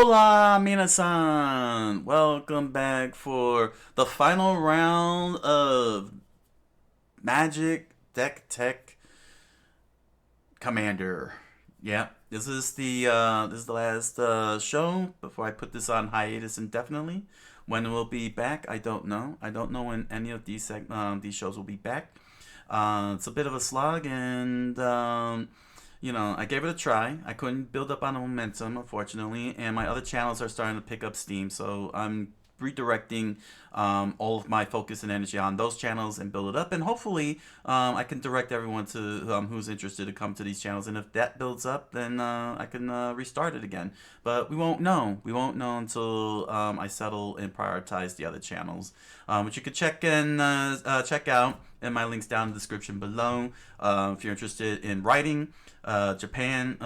Hola, minasan! Welcome back for the final round of Magic Deck Tech Commander. Yeah, this is the last show before I put this on hiatus indefinitely. When it will be back, I don't know. I don't know when any of these shows will be back. It's a bit of a slog, and I gave it a try. I couldn't build up on the momentum, unfortunately, and my other channels are starting to pick up steam. So I'm redirecting all of my focus and energy on those channels and build it up, and hopefully I can direct everyone to who's interested to come to these channels, and if that builds up, then I can restart it again. But we won't know. We won't know until I settle and prioritize the other channels, which you could check out in my links down in the description below. If you're interested in writing, Japan,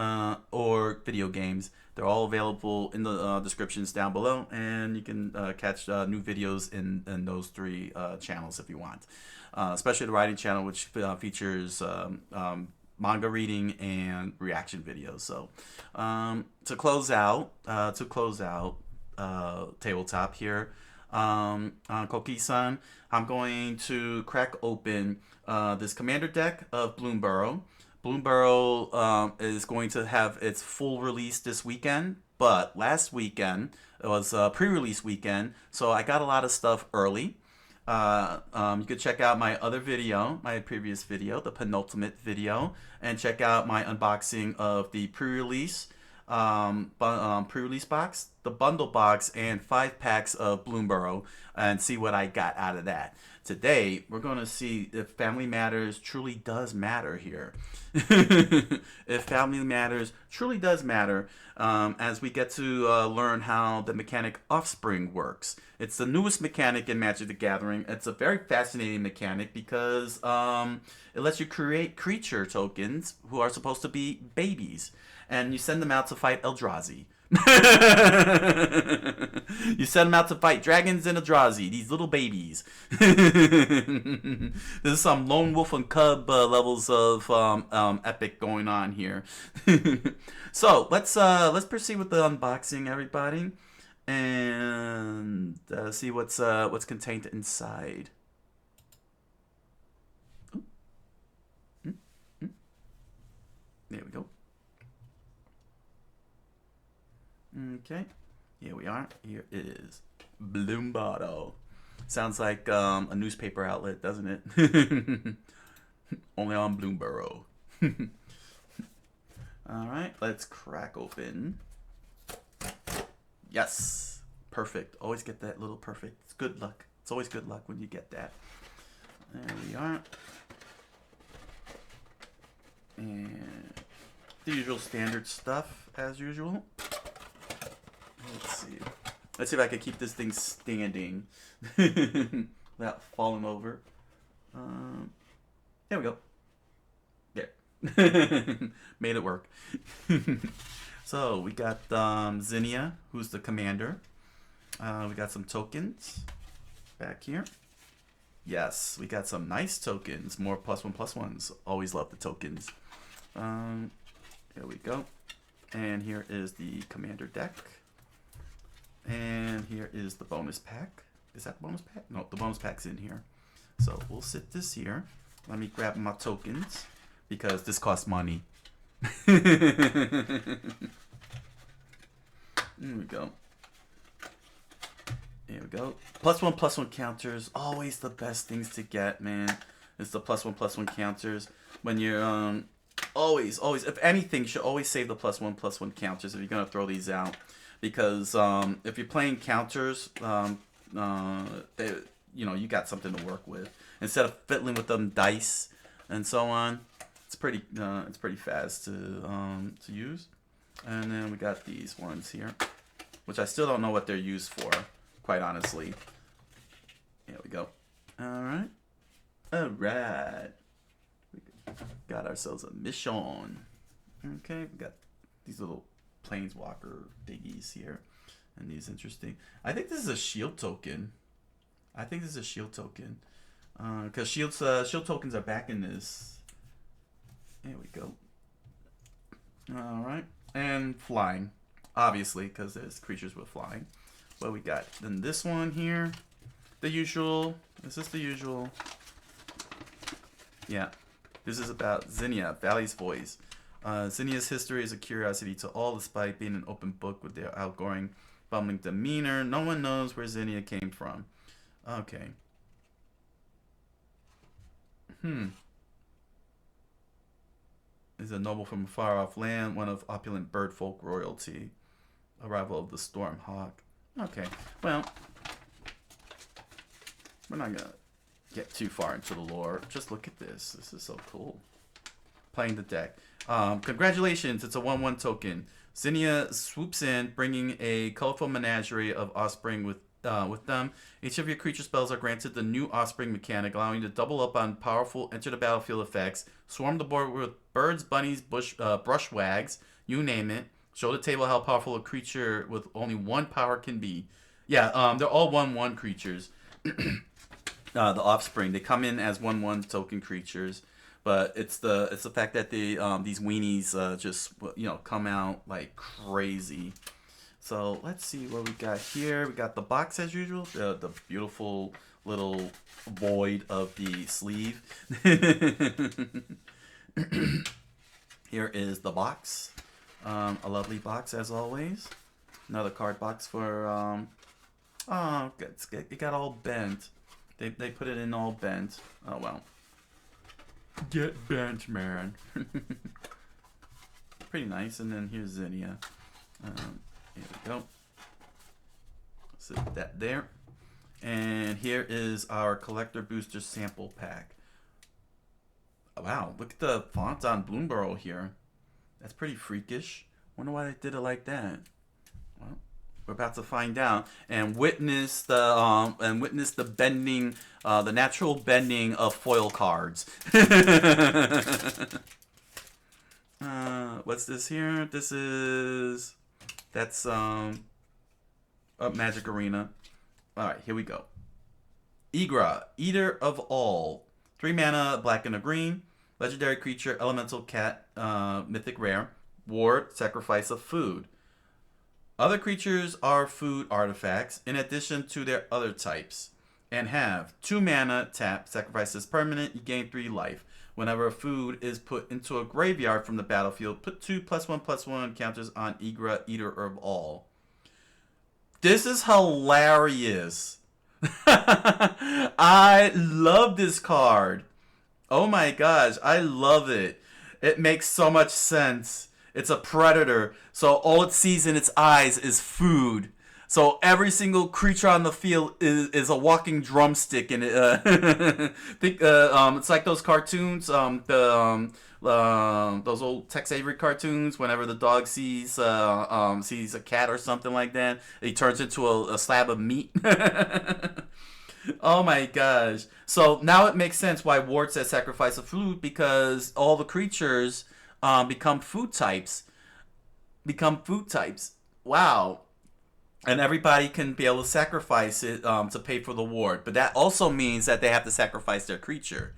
or video games, they're all available in the descriptions down below, and you can catch new videos in those three channels if you want. Especially the writing channel, which features manga reading and reaction videos. So to close out tabletop here, Coqui-san, I'm going to crack open this commander deck of Bloomburrow. Bloomburrow is going to have its full release this weekend, but last weekend it was a pre-release weekend, so I got a lot of stuff early. You could check out my other video, my previous video, the penultimate video, and check out my unboxing of the pre-release box, the bundle box, and 5 packs of Bloomburrow, and see what I got out of that. Today, we're going to see if Family Matters truly does matter here. If Family Matters truly does matter, as we get to learn how the mechanic Offspring works. It's the newest mechanic in Magic the Gathering. It's a very fascinating mechanic because it lets you create creature tokens who are supposed to be babies, and you send them out to fight Eldrazi. You send them out to fight dragons and Eldrazi, these little babies. This is some lone wolf and cub levels of epic going on here. So let's proceed with the unboxing, everybody, and see what's contained inside. There we go. Okay, here we are. Here is Bloomburrow. Sounds like a newspaper outlet, doesn't it? Only on Bloomburrow. All right, let's crack open. Yes, perfect. Always get that little perfect. It's good luck. It's always good luck when you get that. There we are. And the usual standard stuff, as usual. Let's see if I can keep this thing standing without falling over. There we go. There. Made it work. So we got Zinnia, who's the commander. We got some tokens back here. Yes, we got some nice tokens. More +1/+1s. Always love the tokens. Here we go. And here is the commander deck. And here is the bonus pack. Is that the bonus pack? No, the bonus pack's in here. So we'll sit this here. Let me grab my tokens because this costs money. There we go. There we go. +1/+1 counters. Always the best things to get, man. It's the +1/+1 counters. When you're always, if anything, you should always save the +1/+1 counters if you're gonna throw these out. Because if you're playing counters, you got something to work with instead of fiddling with them dice and so on. It's pretty fast to use. And then we got these ones here, which I still don't know what they're used for, quite honestly. Here we go. All right. We got ourselves a mission. Okay, we got these little planeswalker diggies here, and these interesting. I think this is a shield token. Because shield tokens are back in this. There we go. All right, and flying. obviously, because there's creatures with flying. What we got? Then this one here, the usual. Is this the usual? Yeah. This is about Zinnia, Valley's voice. Zinnia's history is a curiosity to all, despite being an open book with their outgoing, bumbling demeanor. No one knows where Zinnia came from. Okay. Is a noble from a far-off land, one of opulent bird folk royalty. Arrival of the Storm Hawk. Okay, well, we're not gonna get too far into the lore. Just look at this. This is so cool. Playing the deck. Congratulations, it's a 1/1 token. Zinnia swoops in, bringing a colorful menagerie of offspring with them. Each of your creature spells are granted the new offspring mechanic, allowing you to double up on powerful enter the battlefield effects. Swarm the board with birds, bunnies, brushwags, you name it. Show the table how powerful a creature with only 1 power can be. Yeah, they're all 1/1 creatures. The offspring, they come in as 1/1 token creatures, but it's the fact that they these weenies just come out like crazy. So let's see what we got here. We got the box as usual, the beautiful little void of the sleeve. Here is the box. A lovely box as always. Another card box for oh, it got all bent. They put it in all bent. Oh well. Get bent, man. Pretty nice. And then here's Zinnia. Here we go. Set that there. And here is our collector booster sample pack. Wow, look at the font on Bloomburrow here. That's pretty freakish. Wonder why they did it like that. Well, we're about to find out and witness the bending, the natural bending of foil cards. What's this here? That's Magic Arena. All right, here we go. Igra, Eater of All. 3 mana, black and a green. Legendary creature, elemental cat, mythic rare. Ward, sacrifice of food. Other creatures are food artifacts in addition to their other types. And have 2 mana, tap, sacrifice is permanent, you gain 3 life. Whenever a food is put into a graveyard from the battlefield, put 2 +1/+1 counters on Igra, Eater of All. This is hilarious. I love this card. Oh my gosh, I love it. It makes so much sense. It's a predator, so all it sees in its eyes is food. So every single creature on the field is a walking drumstick, and it's like those cartoons, those old Tex Avery cartoons. Whenever the dog sees a cat or something like that, he turns into a slab of meat. Oh my gosh! So now it makes sense why Ward says sacrifice of food, because all the creatures become food types. Wow. And everybody can be able to sacrifice it to pay for the ward. But that also means that they have to sacrifice their creature.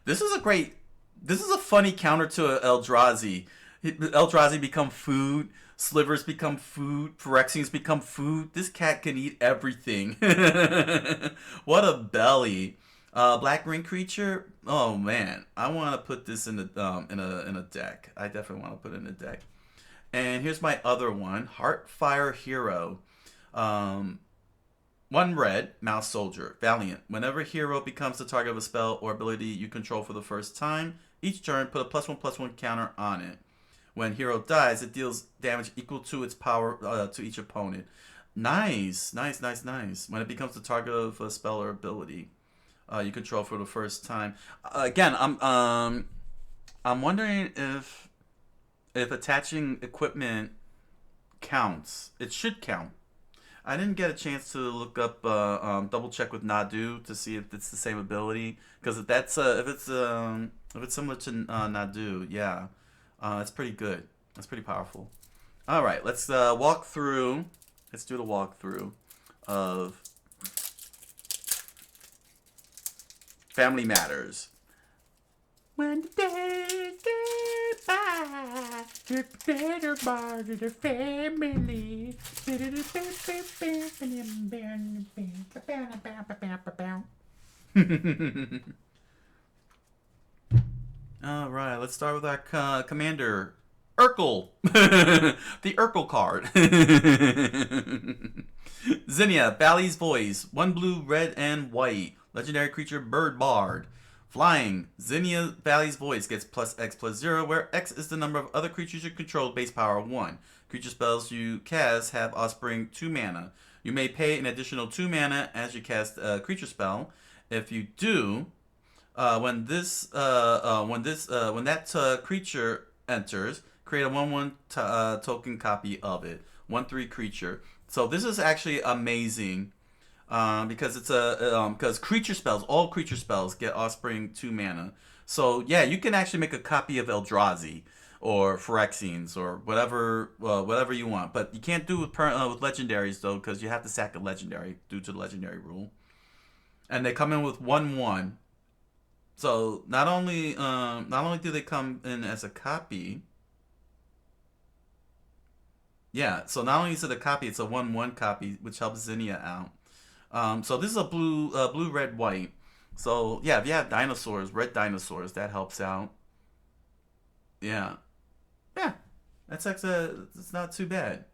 This is a funny counter to Eldrazi. Eldrazi become food. Slivers become food. Phyrexians become food. This cat can eat everything. What a belly. Black-green creature. Oh man, I want to put this in a deck. I definitely want to put it in a deck. And here's my other one, Heartfire Hero. 1 red, Mouse Soldier, Valiant. Whenever hero becomes the target of a spell or ability you control for the first time, each turn put a +1/+1 counter on it. When hero dies, it deals damage equal to its power to each opponent. Nice. When it becomes the target of a spell or ability you control for the first time. Again, I'm wondering if attaching equipment counts. It should count. I didn't get a chance to look up, double check with Nadu to see if it's the same ability. Because if it's similar to Nadu, yeah, it's pretty good. That's pretty powerful. All right, let's walk through. Let's do the walkthrough of Family Matters. When the days get by. The better part of the family. All right, let's start with our commander, Urkel. The Urkel card. Zinnia, Bally's Voice. 1 blue, red, and white. Legendary creature, Bird Bard. Flying, Zinnia Valley's Voice gets +X+0, where X is the number of other creatures you control, base power 1. Creature spells you cast have Offspring 2 mana. You may pay an additional 2 mana as you cast a creature spell. If you do, when that creature enters, create a 1/1 token copy of it. 1/3 creature. So this is actually amazing. Because it's because all creature spells get Offspring 2 mana. So yeah, you can actually make a copy of Eldrazi or Phyrexians or whatever you want. But you can't do it with legendaries though, because you have to sack a legendary due to the legendary rule. And they come in with 1/1. So not only do they come in as a copy. Yeah, so not only is it a copy, it's a 1/1 copy, which helps Zinnia out. So this is a blue, red, white. So yeah, if you have dinosaurs, red dinosaurs, that helps out. Yeah, that's actually it's not too bad.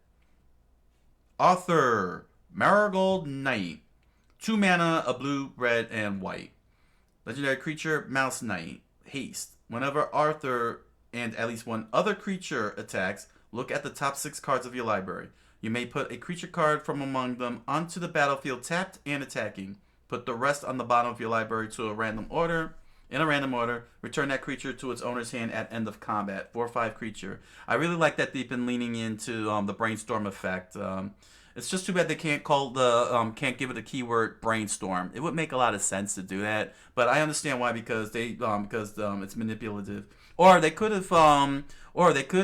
Author, Marigold Knight, 2 mana, a blue, red, and white. Legendary creature, Mouse Knight, haste. Whenever Arthur and at least one other creature attacks, look at the top 6 cards of your library. You may put a creature card from among them onto the battlefield tapped and attacking. Put the rest on the bottom of your library in a random order. Return that creature to its owner's hand at end of combat. 4/5 creature. I really like that they've been leaning into the brainstorm effect. It's just too bad they can't can't give it a keyword brainstorm. It would make a lot of sense to do that, but I understand why, because it's manipulative. Or they could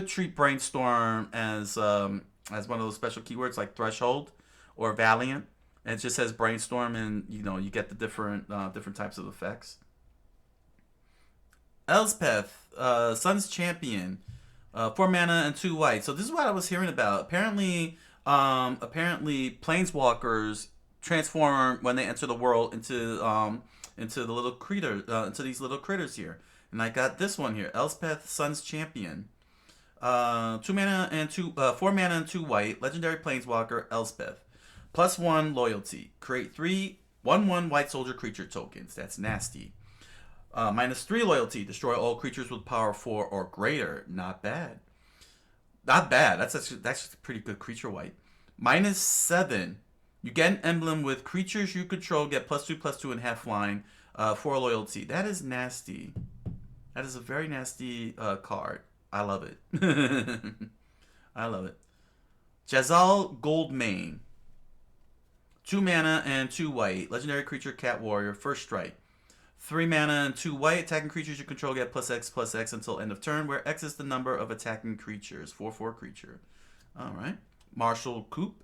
treat brainstorm as one of those special keywords like threshold or valiant, and it just says brainstorm, and you get the different types of effects. Elspeth, Sun's Champion, 4 mana and 2 white. So this is what I was hearing about. Apparently planeswalkers transform when they enter the world into the little critter into these little critters here. And I got this one here, Elspeth, Sun's Champion. 4 mana and 2 white, legendary planeswalker, Elspeth. +1 loyalty. Create 3 1/1 white soldier creature tokens. That's nasty. -3 loyalty. Destroy all creatures with power 4 or greater. Not bad. Not bad. That's a pretty good creature white. -7. You get an emblem with creatures you control get +2/+2 and half flying. 4 loyalty. That is nasty. That is a very nasty card. I love it. I love it. Jazal Goldmane. 2 mana and 2 white. Legendary creature, cat warrior, first strike. 3 mana and 2 white. Attacking creatures you control get +X/+X until end of turn, where X is the number of attacking creatures. 4/4 creature. Alright. Marshall Coop.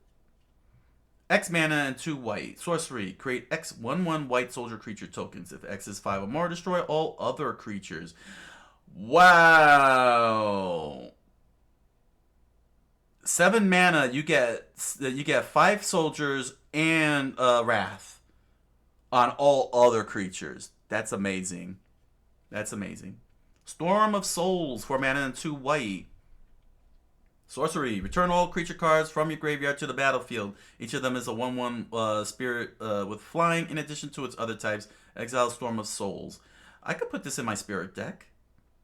X mana and 2 white. Sorcery. Create X 1/1 white soldier creature tokens. If X is 5 or more, destroy all other creatures. Wow. 7 mana, you get 5 soldiers and wrath on all other creatures. That's amazing. That's amazing. Storm of Souls, 4 mana and 2 white. Sorcery. Return all creature cards from your graveyard to the battlefield. Each of them is a 1/1 spirit with flying in addition to its other types. Exile Storm of Souls. I could put this in my spirit deck.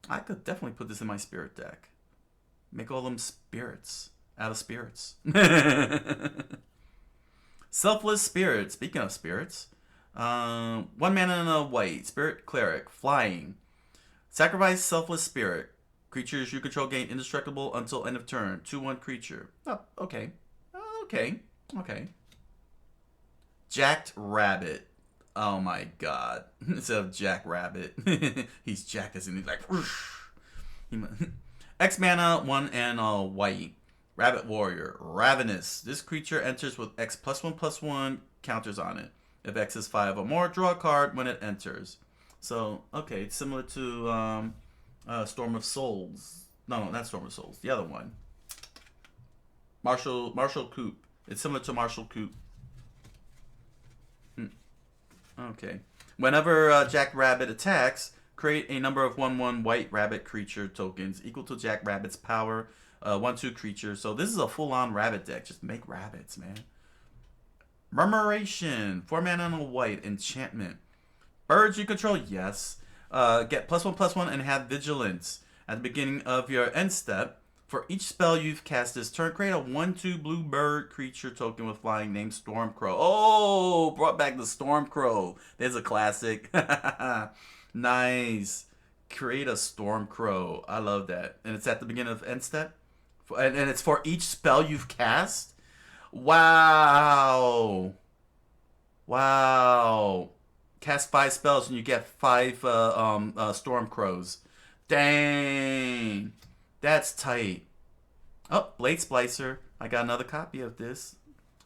I could definitely put this in my spirit deck. Make all them spirits out of spirits. Selfless Spirit. Speaking of spirits. 1 mana and a white. Spirit Cleric. Flying. Sacrifice Selfless Spirit. Creatures you control gain indestructible until end of turn. 2/1 creature. Oh, okay. Okay. Jacked Rabbit. Oh my god. Instead of Jack Rabbit. He's Jack, isn't he? Like, X mana, 1 and a white. Rabbit Warrior. Ravenous. This creature enters with X +1/+1 counters on it. If X is 5 or more, draw a card when it enters. So, okay, it's similar to Storm of Souls. No, not Storm of Souls. The other one. Marshall Coop. It's similar to Marshall Coop. Okay. Whenever Jack Rabbit attacks, create a number of 1/1 white rabbit creature tokens equal to Jack Rabbit's power. 1/2 creature. So this is a full-on rabbit deck. Just make rabbits, man. Murmuration. 4 mana on a white enchantment. Birds you control, yes. Get +1/+1 and have vigilance. At the beginning of your end step, for each spell you've cast this turn, create a 1/2 blue bird creature token with flying named Stormcrow. Oh, brought back the Stormcrow. There's a classic. Nice. Create a Stormcrow. I love that. And it's at the beginning of end step. And it's for each spell you've cast. Wow. Wow. Cast 5 spells and you get 5 Stormcrows. Dang. That's tight. Oh, Blade Splicer. I got another copy of this.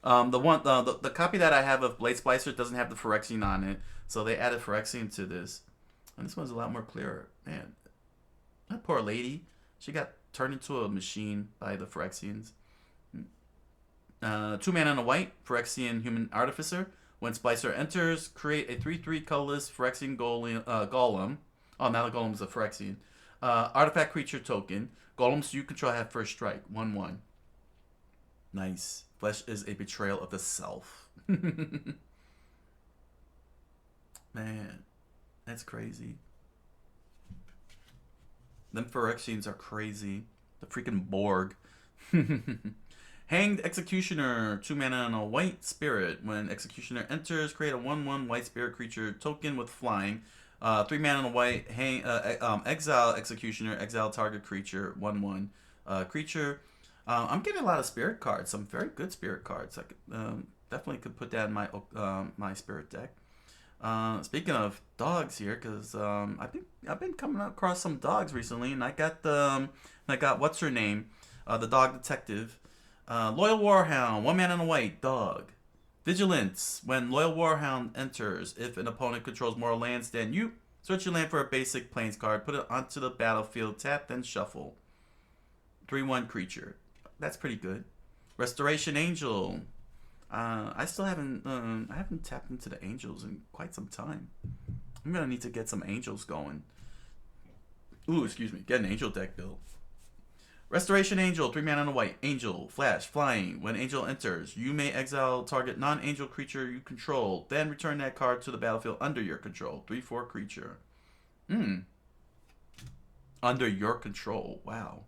The copy that I have of Blade Splicer doesn't have the Phyrexian on it, so they added Phyrexian to this. And this one's a lot more clearer. Man, that poor lady. She got turned into a machine by the Phyrexians. 2 mana and a white, Phyrexian Human Artificer. When Splicer enters, create a 3/3 colorless Phyrexian Golem. Oh, now the Golem's a Phyrexian. Artifact creature token. Golems you control have first strike. 1/1. Nice. Flesh is a betrayal of the self. Man, that's crazy. Them Phyrexians are crazy. The freaking Borg. Hanged Executioner. 2 mana and a white spirit. When Executioner enters, create a 1/1 white spirit creature token with flying. 3 mana and a white. Exile Executioner. Exile target creature. 1/1 creature. I'm getting a lot of spirit cards. Some very good spirit cards. I could, definitely could put that in my my spirit deck. Speaking of dogs here, because I've been coming across some dogs recently, and I got what's her name, the dog detective, Loyal Warhound, 1 mana and a white dog. Vigilance. When Loyal Warhound enters, if an opponent controls more lands than you, search your land for a basic plains card, put it onto the battlefield, tap, then shuffle. 3/1 creature. That's pretty good. Restoration Angel. I still haven't I haven't tapped into the angels in quite some time. I'm gonna need to get some angels going. Ooh, excuse me. Get an angel deck built. Restoration Angel, 3 mana and a white. Angel, flash, flying. When Angel enters, you may exile target non-angel creature you control. Then return that card to the battlefield under your control. 3/4 creature. Under your control. Wow.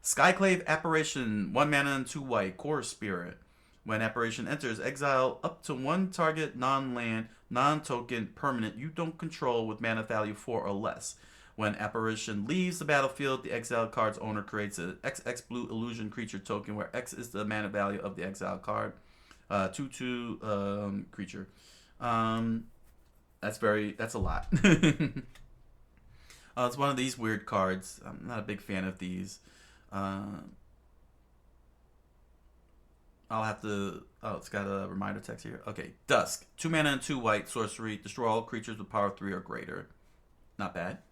Skyclave Apparition, 1 mana and 2 white. Core Spirit. When Apparition enters, exile up to 1 target non-land, non-token permanent you don't control with mana value 4 or less. When Apparition leaves the battlefield, the exiled card's owner creates an XX blue illusion creature token where X is the mana value of the exiled card. 2/2 creature. That's a lot. It's one of these weird cards. I'm not a big fan of these. I'll have to... Oh, it's got a reminder text here. Okay. Dusk. 2 mana and 2 white. Sorcery. Destroy all creatures with power 3 or greater. Not bad.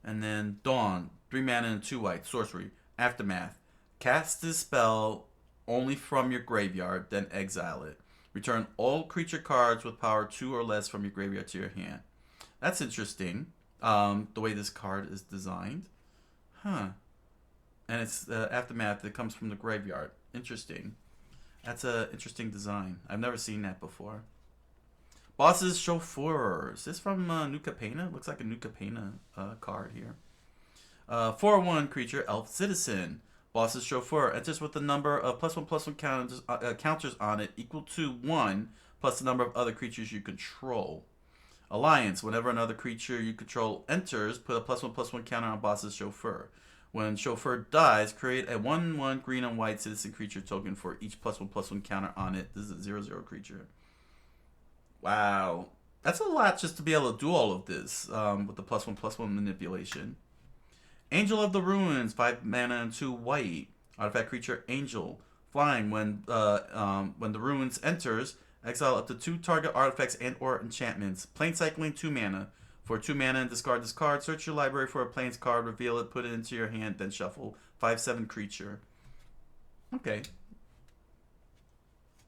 And then Dawn. 3 mana and 2 white. Sorcery. Aftermath. Cast this spell only from your graveyard, then exile it. Return all creature cards with power 2 or less from your graveyard to your hand. That's interesting. The way this card is designed. Huh. And it's Aftermath that comes from the graveyard. Interesting. That's an interesting design. I've never seen that before. Boss's Chauffeur. Is this from New Capenna? Looks like a New Capenna card here. 4/1 creature, Elf Citizen. Boss's Chauffeur enters with the number of +1/+1 counters on it equal to 1 plus the number of other creatures you control. Alliance. Whenever another creature you control enters, put a +1/+1 counter on Boss's Chauffeur. When Chauffeur dies, create a 1/1 green and white citizen creature token for each +1/+1 counter on it. This is a 0/0 creature. Wow. That's a lot just to be able to do all of this with the +1/+1 manipulation. Angel of the Ruins, 5 mana and 2 white. Artifact creature Angel. Flying. When the Ruins enters, exile up to 2 target artifacts and or enchantments. Plane cycling, 2 mana. For 2 mana and discard this card, search your library for a Plains card, reveal it, put it into your hand, then shuffle. 5/7 creature. Okay.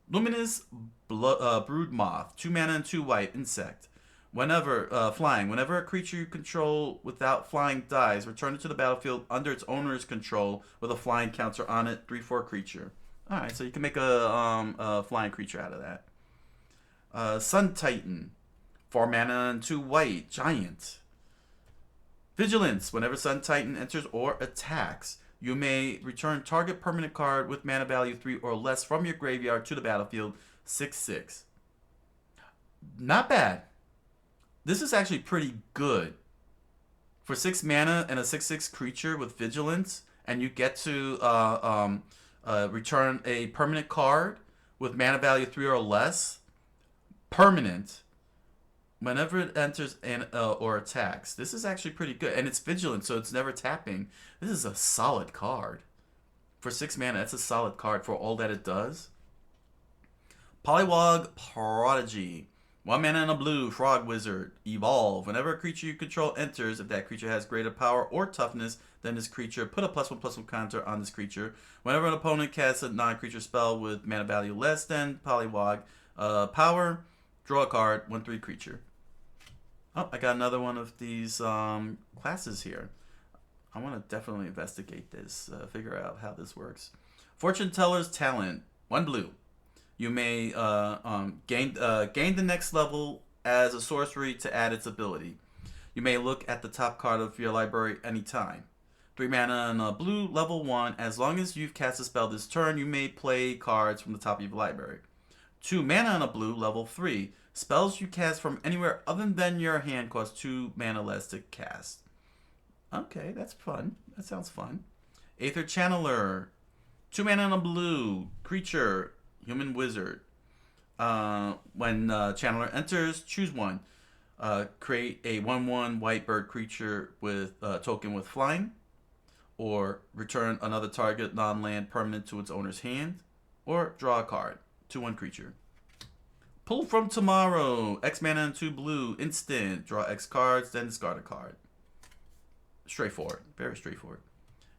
Luminous Brood Moth. 2 mana and 2 white. Insect. Whenever flying. Whenever a creature you control without flying dies, return it to the battlefield under its owner's control with a flying counter on it. 3/4 creature. Alright, so you can make a flying creature out of that. Sun Titan. 4 mana and 2 white. Giant. Vigilance. Whenever Sun Titan enters or attacks, you may return target permanent card with mana value 3 or less from your graveyard to the battlefield. 6/6. Not bad. This is actually pretty good. For 6 mana and a 6/6 creature with Vigilance, and you get to return a permanent card with mana value 3 or less. Permanent. Whenever it enters or attacks. This is actually pretty good. And it's Vigilant, so it's never tapping. This is a solid card. For 6 mana, that's a solid card for all that it does. Polywog Prodigy. 1 mana and a blue, Frog Wizard. Evolve. Whenever a creature you control enters, if that creature has greater power or toughness than this creature, put a +1/+1 counter on this creature. Whenever an opponent casts a non-creature spell with mana value less than Polywog power, draw a card, 1/3 creature. Oh, I got another one of these classes here. I want to definitely investigate this, figure out how this works. Fortune Teller's Talent, 1 blue. You may gain the next level as a sorcery to add its ability. You may look at the top card of your library anytime. 3 mana and a blue, level 1. As long as you've cast a spell this turn, you may play cards from the top of your library. 2 mana and a blue, level 3. Spells you cast from anywhere other than your hand cost 2 mana less to cast. Okay, that's fun. That sounds fun. Aether Channeler. 2 mana and a blue. Creature. Human Wizard. When Channeler enters, choose one. Create a 1/1 white bird creature with token with flying. Or return another target non-land permanent to its owner's hand. Or draw a card. 2/1 creature. Pull from Tomorrow. X mana and 2 blue. Instant. Draw X cards, then discard a card. Straightforward. Very straightforward.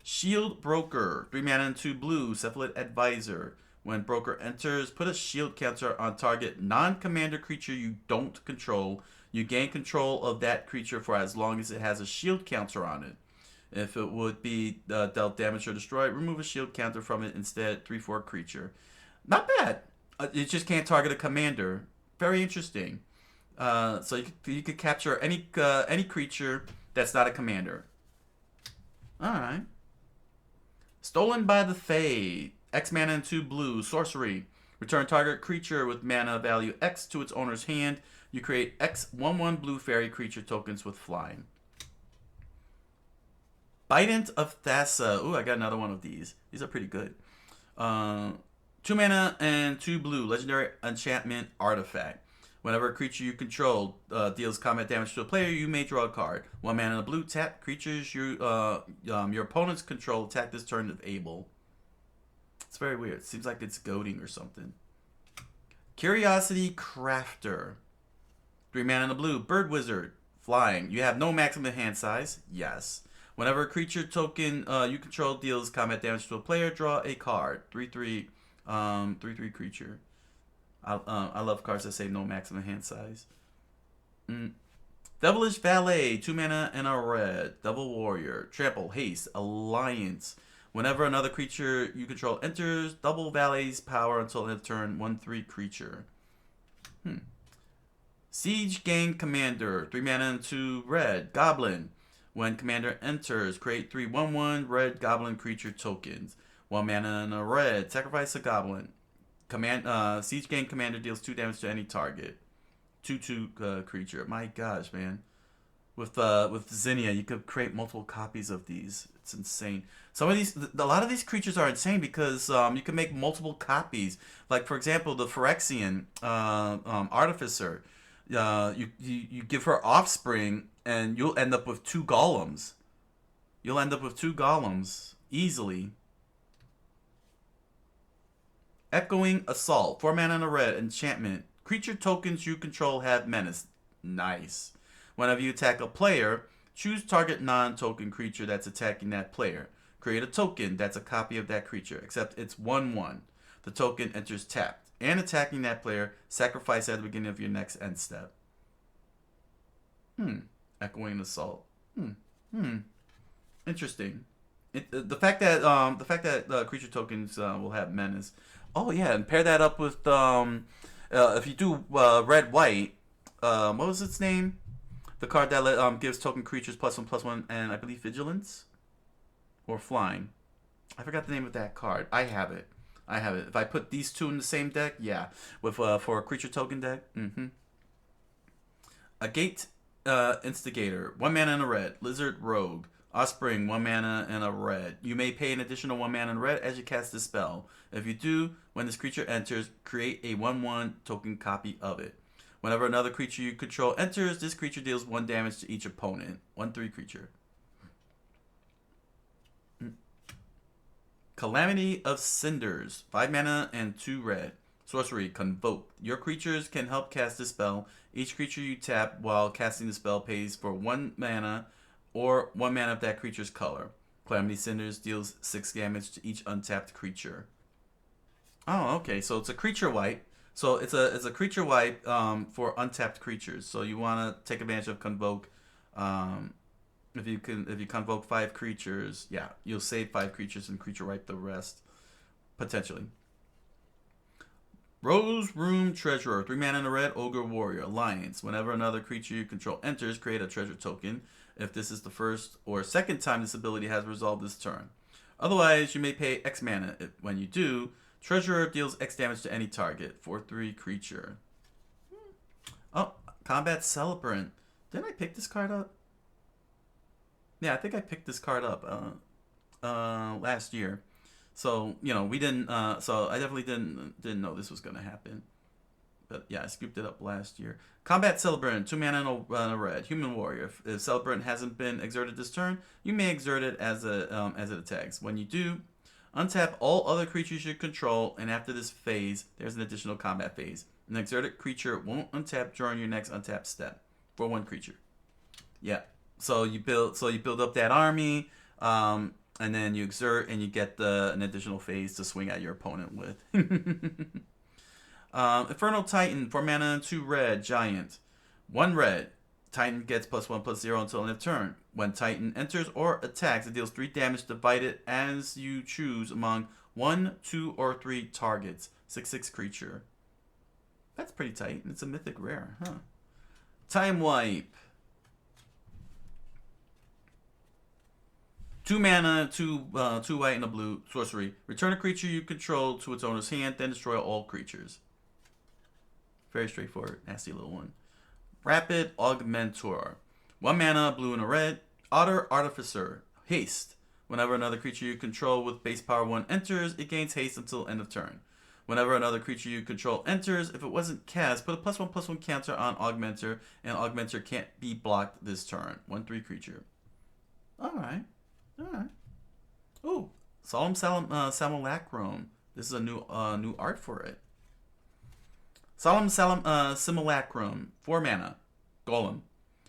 Shield Broker. 3 mana and 2 blue. Cephalid Advisor. When Broker enters, put a shield counter on target non-commander creature you don't control. You gain control of that creature for as long as it has a shield counter on it. If it would be dealt damage or destroyed, remove a shield counter from it instead. 3/4 creature. Not bad. You just can't target a commander. Very interesting. So you could capture any creature that's not a commander. All right. Stolen by the Fade. X mana and 2 blue. Sorcery. Return target creature with mana value X to its owner's hand. You create X 1/1 blue fairy creature tokens with flying. Bident of Thassa. Ooh, I got another one of these. These are pretty good. 2 mana and 2 blue. Legendary enchantment artifact. Whenever a creature you control deals combat damage to a player, you may draw a card. 1 mana and a blue. Tap creatures your opponents control. Attack this turn if able. It's very weird. It seems like it's goading or something. Curiosity Crafter. 3 mana and a blue. Bird Wizard. Flying. You have no maximum hand size. Yes. Whenever a creature token you control deals combat damage to a player, draw a card. 3/3 creature. I love cards that say no maximum hand size. Devilish Valet. 2 mana and a red. Devil Warrior. Trample. Haste. Alliance. Whenever another creature you control enters, double Valet's power until end of turn. 1/3 creature. Siege Gang Commander. 3 mana and 2 red. Goblin. When commander enters, create 3 1/1 red goblin creature tokens. 1 mana and a red. Sacrifice a goblin. Siege Gang Commander deals 2 damage to any target. 2/2 creature. My gosh, man. With Zinnia, you could create multiple copies of these. It's insane. A lot of these creatures are insane because you can make multiple copies. Like for example, the Phyrexian Artificer. You give her offspring, and you'll end up with 2 golems. You'll end up with 2 golems easily. Echoing Assault. 4 mana and a red. Enchantment. Creature tokens you control have menace. Nice. Whenever you attack a player, choose target non-token creature that's attacking that player. Create a token that's a copy of that creature, except it's 1/1. The token enters tapped and attacking that player. Sacrifice at the beginning of your next end step. Echoing Assault. Interesting. The fact that creature tokens will have menace. Oh yeah, and pair that up with if you do red white. What was its name? The card that gives token creatures +1/+1 and I believe vigilance or flying. I forgot the name of that card. I have it. If I put these two in the same deck, yeah, with for a creature token deck. A Gate Instigator, 1 mana and a red. Lizard Rogue, Offspring, 1 mana and a red. You may pay an additional 1 mana and red as you cast this spell. If you do, when this creature enters, create a 1/1 token copy of it. Whenever another creature you control enters, this creature deals 1 damage to each opponent. 1/3 creature. Calamity of Cinders, 5 mana and 2 red. Sorcery, Convoke. Your creatures can help cast this spell. Each creature you tap while casting the spell pays for 1 mana or 1 mana of that creature's color. Calamity Cinders deals 6 damage to each untapped creature. Oh, okay. So it's a creature wipe. So it's a creature wipe for untapped creatures. So you want to take advantage of Convoke. If you convoke 5 creatures, yeah, you'll save 5 creatures and creature wipe the rest potentially. Rose Room Treasurer, 3 mana and a red. Ogre Warrior Alliance. Whenever another creature you control enters, create a treasure token. If this is the first or second time this ability has resolved this turn. Otherwise, you may pay X mana. When you do, Treasurer deals X damage to any target. 4/3 creature. Oh, Combat Celebrant. Didn't I pick this card up? Yeah, I think I picked this card up last year. So, we didn't so I definitely didn't know this was going to happen. But yeah, I scooped it up last year. Combat Celebrant, 2 mana and a red. Human Warrior. If Celebrant hasn't been exerted this turn, you may exert it as it attacks. When you do, untap all other creatures you control, and after this phase, there's an additional combat phase. An exerted creature won't untap during your next untap step for 1 creature. Yeah. So you build up that army, and then you exert, and you get an additional phase to swing at your opponent with. Infernal Titan, 4 mana and 2 red. Giant, 1 red. Titan gets +1/+0 until end of turn. When Titan enters or attacks, it deals 3 damage divided as you choose among 1, 2, or 3 targets. 6/6 creature. That's pretty tight. It's a mythic rare, huh? Time Wipe. 2 mana, 2 white and a blue. Sorcery. Return a creature you control to its owner's hand, then destroy all creatures. Very straightforward. Nasty little one. Rapid Augmentor. 1 mana, blue and a red. Otter Artificer. Haste. Whenever another creature you control with base power 1 enters, it gains haste until end of turn. Whenever another creature you control enters, if it wasn't cast, put a +1/+1 counter on Augmentor, and Augmentor can't be blocked this turn. 1/3 creature. Alright. Ooh. Solemn Simulacrum. This is a new art for it. Solemn Simulacrum. 4 mana. Golem.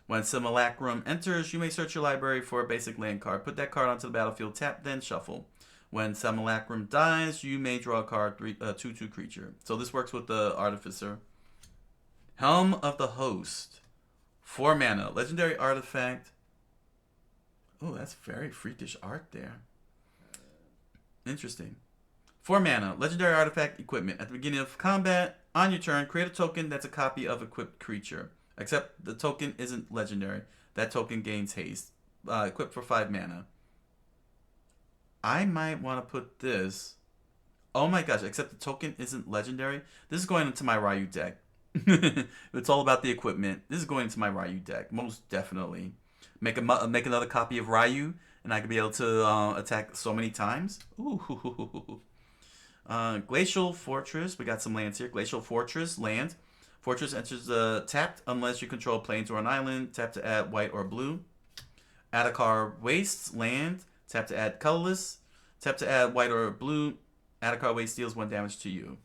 When Simulacrum enters, you may search your library for a basic land card. Put that card onto the battlefield, tap, then shuffle. When Simulacrum dies, you may draw a card, 2/2 creature. So this works with the Artificer. Helm of the Host. 4 mana. Legendary artifact. Oh, that's very freakish art there. Interesting. 4 mana. Legendary artifact equipment. At the beginning of combat, on your turn, create a token that's a copy of equipped creature. Except the token isn't legendary. That token gains haste. Equipped for 5 mana. I might want to put this. Oh my gosh, except the token isn't legendary. This is going into my Ryu deck. It's all about the equipment. This is going into my Ryu deck. Most definitely. Make another copy of Ryu, and I could be able to attack so many times. Ooh. Glacial Fortress. We got some lands here. Glacial Fortress, land. Fortress enters tapped unless you control plains or an island. Tap to add white or blue. Adakar Wastes, land. Tap to add colorless. Tap to add white or blue. Adakar Waste deals 1 damage to you.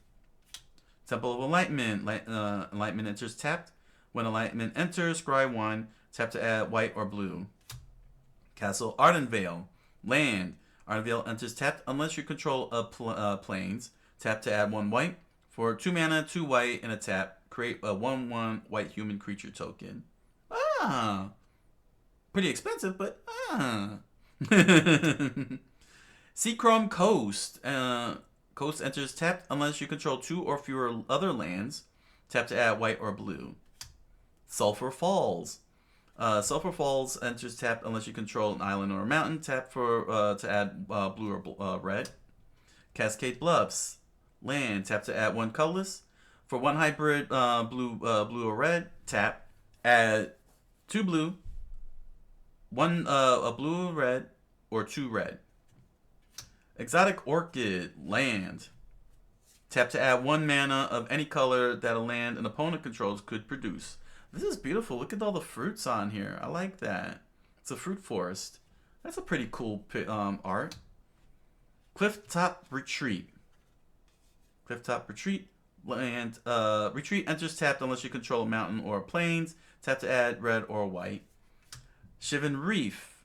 Temple of Enlightenment. Enlightenment enters tapped. When Enlightenment enters, scry 1. Tap to add white or blue. Castle Ardenvale. Land. Ardenvale enters tapped unless you control planes. Tap to add 1 white. For 2 mana, 2 white, and a tap, create a 1/1 white human creature token. Ah! Pretty expensive, but Seachrome Coast. Coast enters tapped unless you control 2 or fewer other lands. Tap to add white or blue. Sulphur Falls. Sulphur Falls enters tapped unless you control an island or a mountain. Tap for to add blue or red. Cascade Bluffs. Land. Tap to add 1 colorless. For 1 hybrid blue or red. Tap. Add 2 blue. 1 a blue or red, or 2 red. Exotic Orchid. Land. Tap to add 1 mana of any color that a land an opponent controls could produce. This is beautiful. Look at all the fruits on here. I like that. It's a fruit forest. That's a pretty cool art. Clifftop Retreat. Clifftop Retreat. Land. Retreat enters tapped unless you control a mountain or plains. Tap to add red or white. Shivan Reef.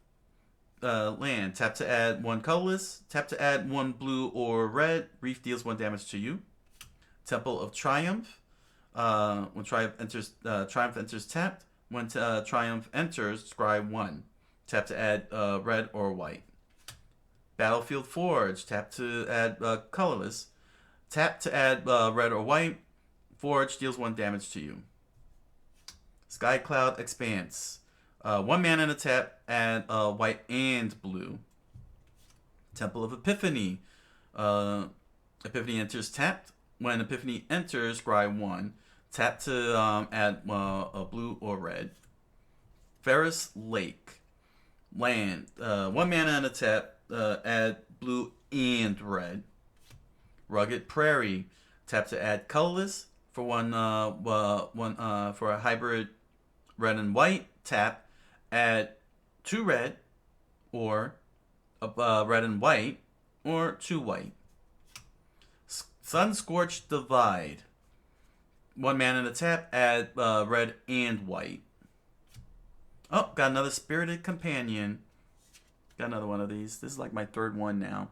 Land. Tap to add 1 colorless. Tap to add 1 blue or red. Reef deals 1 damage to you. Temple of Triumph. When Triumph enters tapped. When Triumph enters, scry 1. Tap to add red or white. Battlefield Forge. Tap to add colorless. Tap to add red or white. Forge deals 1 damage to you. Skycloud Expanse. 1 mana and a tap, add white and blue. Temple of Epiphany. Epiphany enters tapped. When Epiphany enters, scry 1. Tap to add a blue or red. Ferris Lake. Land. 1 mana and a tap, add blue and red. Rugged Prairie. Tap to add colorless. For for a hybrid red and white. Tap. Add 2 red, or red and white, or 2 white. Sunscorched Divide. 1 mana and a tap, add red and white. Oh, got another Spirited Companion. Got another one of these. This is like my 3rd one now.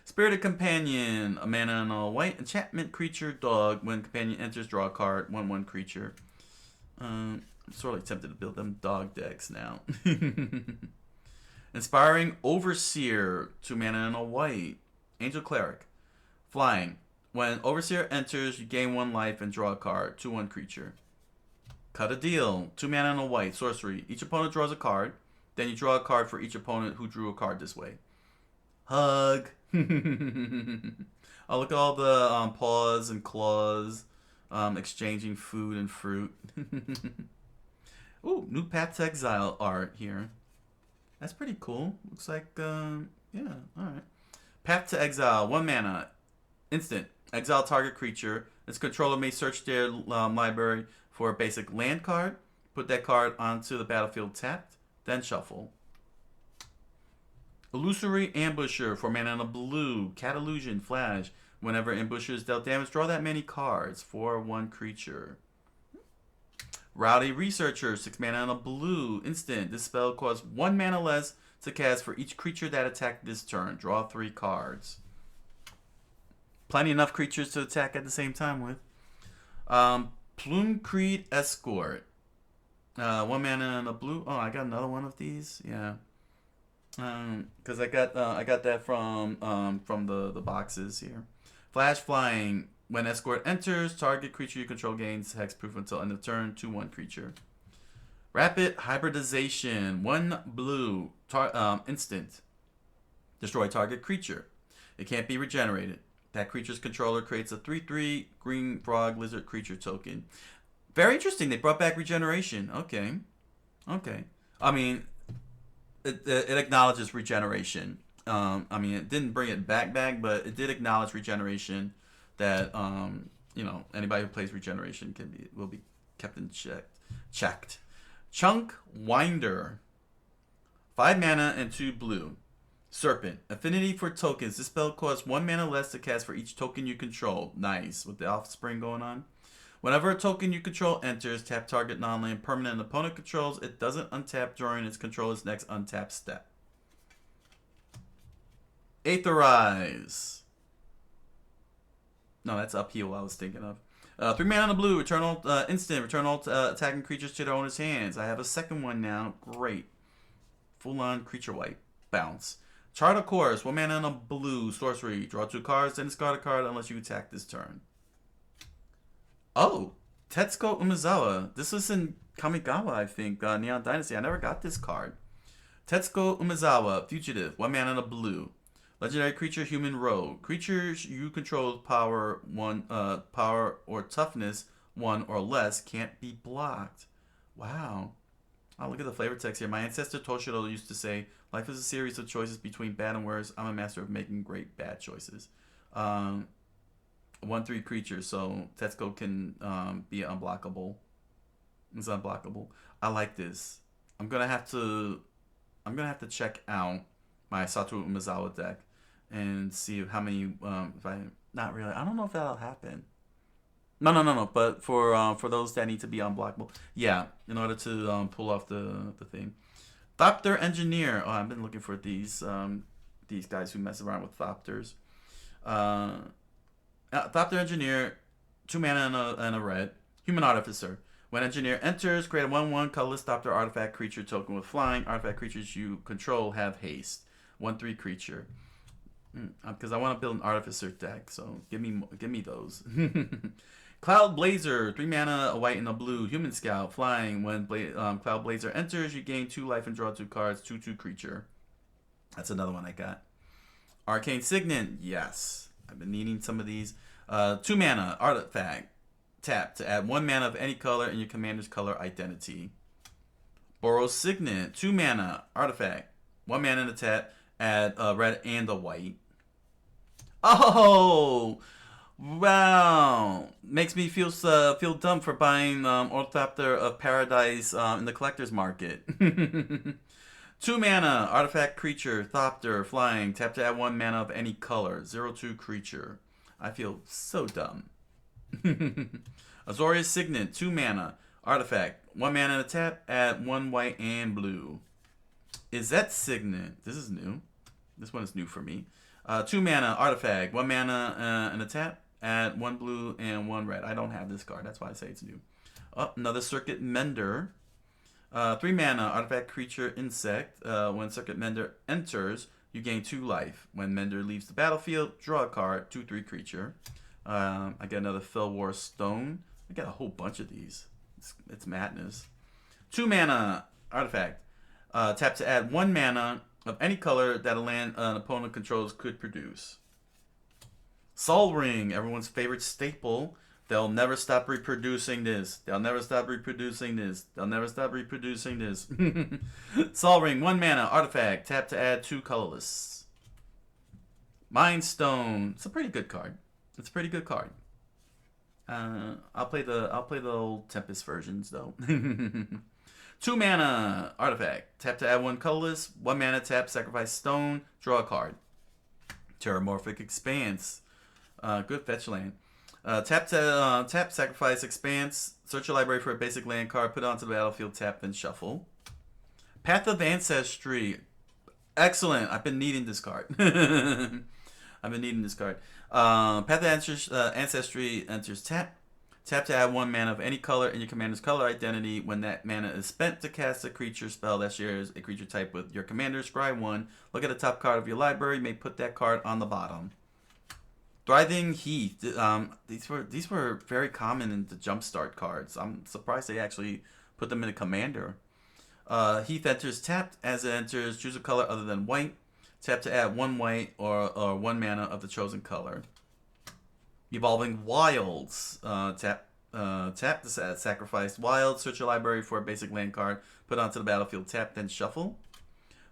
Spirited Companion. A mana and a white. Enchantment creature, dog. When companion enters, draw a card. 1/1 creature. I'm sort of tempted to build them dog decks now. Inspiring Overseer. 2 mana and a white. Angel Cleric. Flying. When Overseer enters, you gain 1 life and draw a card. 2/1 creature. Cut a Deal. 2 mana and a white. Sorcery. Each opponent draws a card. Then you draw a card for each opponent who drew a card this way. Hug. Oh, look at all the paws and claws. Exchanging food and fruit. Ooh, new Path to Exile art here. That's pretty cool. Looks like, yeah, alright. Path to Exile, 1 mana. Instant. Exile target creature. Its controller may search their library for a basic land card. Put that card onto the battlefield tapped. Then shuffle. Illusory Ambusher, 4 mana and a blue. Cat Illusion, flash. Whenever Ambusher is dealt damage, draw that many cards. 4/1 creature. Rowdy Researcher, 6 mana and a blue. Instant. This spell costs 1 mana less to cast for each creature that attacked this turn. Draw 3 cards. Plenty enough creatures to attack at the same time with. Plumcreed Escort. 1 mana and a blue. Oh, I got another one of these. Yeah. Because I got that from the boxes here. Flash Flying. When Escort enters, target creature you control gains hexproof until end of turn. 2/1 creature. Rapid Hybridization. 1 blue. Instant. Destroy target creature. It can't be regenerated. That creature's controller creates a 3/3 green frog lizard creature token. Very interesting. They brought back regeneration. Okay. I mean, it acknowledges regeneration. I mean, it didn't bring it back, but it did acknowledge regeneration. That anybody who plays regeneration will be kept in checked. Chunk Winder. 5 mana and 2 blue. Serpent. Affinity for tokens. This spell costs 1 mana less to cast for each token you control. Nice. With the offspring going on. Whenever a token you control enters, tap target non-land permanent opponent controls. It doesn't untap during its controller's next untap step. Aetherize. No, that's Upheaval I was thinking of. 3 mana on the blue. Return all instant. Return all attacking creatures to their owner's hands. I have a second one now. Great. Full-on creature wipe. Bounce. Chart of Course. 1 mana on a blue. Sorcery. Draw 2 cards, then discard a card unless you attack this turn. Oh, Tetsuko Umezawa. This was in Kamigawa, I think. Neon Dynasty. I never got this card. Tetsuko Umezawa. Fugitive. 1 mana on a blue. Legendary creature, human rogue. Creatures you control with power or toughness 1 or less can't be blocked. Wow. Oh, look at the flavor text here. My ancestor Toshiro used to say, life is a series of choices between bad and worse. I'm a master of making great bad choices. 1/3 creature, so Tetsuko can be unblockable. It's unblockable. I like this. I'm gonna have to check out my Satoru Umezawa deck and see how many if I not really. I don't know if that'll happen. No. But for those that need to be unblockable, yeah, in order to pull off the thing. Thopter Engineer. Oh, I've been looking for these guys who mess around with Thopters. Thopter Engineer, 2 mana and a red. Human Artificer. When Engineer enters, create a 1/1 colorless Thopter artifact creature token with flying. Artifact creatures you control have haste. 1/3 creature. Because I want to build an Artificer deck, so give me those. Cloud Blazer, 3 mana, a white and a blue. Human Scout, flying. When Cloud Blazer enters, you gain 2 life and draw 2 cards. 2/2 creature. That's another one I got. Arcane Signet, yes. I've been needing some of these. 2 mana, artifact. Tap to add 1 mana of any color in your commander's color identity. Boros Signet, 2 mana, artifact. 1 mana in the tap, add a red and a white. Oh! Wow! Makes me feel dumb for buying Orthopter of Paradise in the collector's market. 2 mana, artifact creature, Thopter, flying. Tap to add 1 mana of any color. 0/2 creature. I feel so dumb. Azorius Signet, 2 mana, artifact. 1 mana in a tap, add 1 white and blue. Is that Signet? This is new. This one is new for me. 2 mana, artifact. 1 mana in a tap, add 1 blue and 1 red. I don't have this card. That's why I say it's new. Oh, another Circuit Mender. 3 mana, artifact creature, insect. When Circuit Mender enters, you gain 2 life. When Mender leaves the battlefield, draw a card. 2/3 creature. I get another Felwar Stone. I got a whole bunch of these. It's madness. 2 mana, artifact. Tap to add 1 mana of any color that an opponent controls could produce. Sol Ring, everyone's favorite staple. They'll never stop reproducing this. They'll never stop reproducing this. They'll never stop reproducing this. Sol Ring, 1 mana, artifact. Tap to add 2 colorless. Mind Stone. It's a pretty good card. It's a pretty good card. I'll play the old Tempest versions though. 2 mana, artifact. Tap to add 1 colorless. 1 mana, tap, sacrifice stone, draw a card. Terramorphic Expanse. Good fetch land. Tap, sacrifice, expanse. Search your library for a basic land card. Put it onto the battlefield. Tap, then shuffle. Path of Ancestry. Excellent. I've been needing this card. Path of Ancestry enters tap. Tap to add 1 mana of any color in your commander's color identity. When that mana is spent to cast a creature spell that shares a creature type with your commander, scry 1. Look at the top card of your library. You may put that card on the bottom. Thriving Heath. These were very common in the Jumpstart cards. I'm surprised they actually put them in a commander. Heath enters tapped. As it enters, choose a color other than white. Tap to add 1 white or 1 mana of the chosen color. Evolving Wilds. Tap to sacrifice wild. Search your library for a basic land card. Put onto the battlefield. Tap, then shuffle.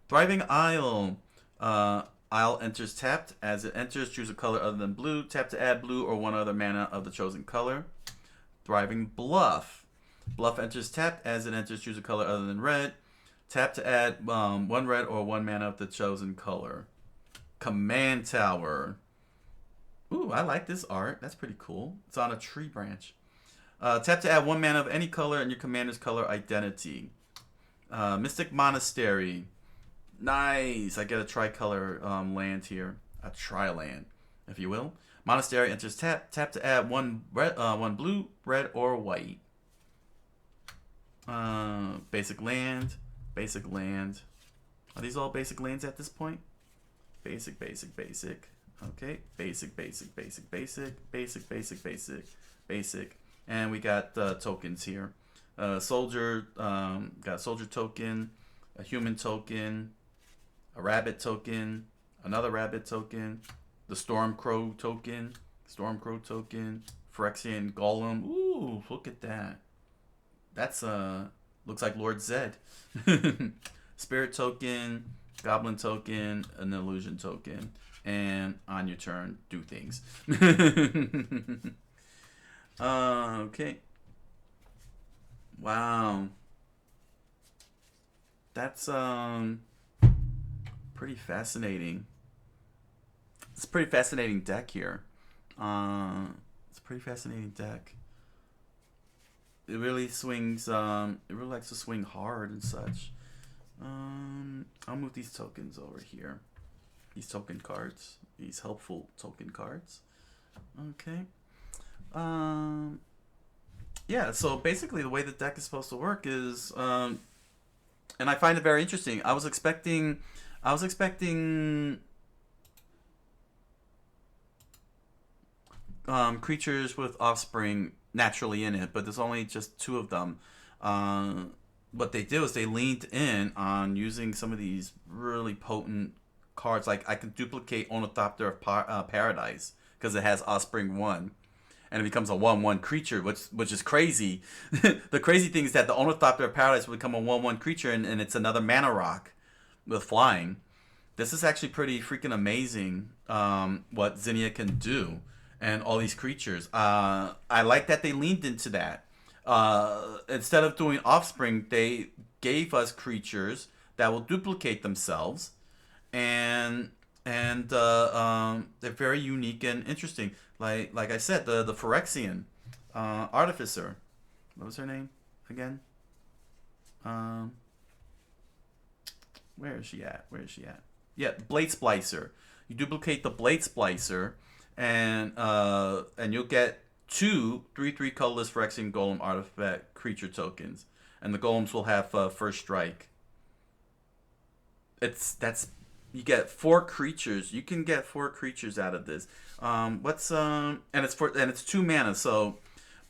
Thriving Isle. Isle enters tapped. As it enters, choose a color other than blue. Tap to add blue or 1 other mana of the chosen color. Thriving Bluff. Bluff enters tapped. As it enters, choose a color other than red. Tap to add 1 red or 1 mana of the chosen color. Command Tower. Ooh, I like this art. That's pretty cool. It's on a tree branch. Tap to add 1 mana of any color in your commander's color identity. Mystic Monastery. Nice. I get a tricolor land here. A tri-land, if you will. Monastery enters tap. Tap to add 1 red, 1 blue, red, or white. Basic land. Basic land. Are these all basic lands at this point? Basic, basic, basic. Okay. Basic, basic, basic, basic. Basic, basic, basic, basic. And we got tokens here. Soldier, got a soldier token, a human token, a rabbit token, another rabbit token, the Stormcrow token, Phyrexian Golem. Ooh, look at that. That's looks like Lord Zed. Spirit token, Goblin token, an Illusion token, and on your turn, do things. Okay. Wow. That's pretty fascinating. It's a pretty fascinating deck here. It's a pretty fascinating deck. It really swings. It really likes to swing hard and such. I'll move these tokens over here. These token cards. These helpful token cards. Okay. Yeah, so basically the way the deck is supposed to work is, and I find it very interesting. I was expecting creatures with offspring naturally in it, but there's only just 2 of them. What they did was they leaned in on using some of these really potent cards. Like I can duplicate Ornithopter of Paradise because it has offspring 1. And it becomes a 1/1 creature, which is crazy. The crazy thing is that the Ornithopter of Paradise will become a 1/1 creature, and it's another mana rock with flying. This is actually pretty freaking amazing what Zinnia can do, and all these creatures. I like that they leaned into that. Instead of doing offspring, they gave us creatures that will duplicate themselves, and they're very unique and interesting. Like I said, the Phyrexian Artificer. What was her name again? Where is she at? Yeah, Blade Splicer. You duplicate the Blade Splicer, and you'll get 2 3/3 colorless Phyrexian Golem artifact creature tokens, and the golems will have first strike. You get 4 creatures. You can get 4 creatures out of this. And it's 2 mana. So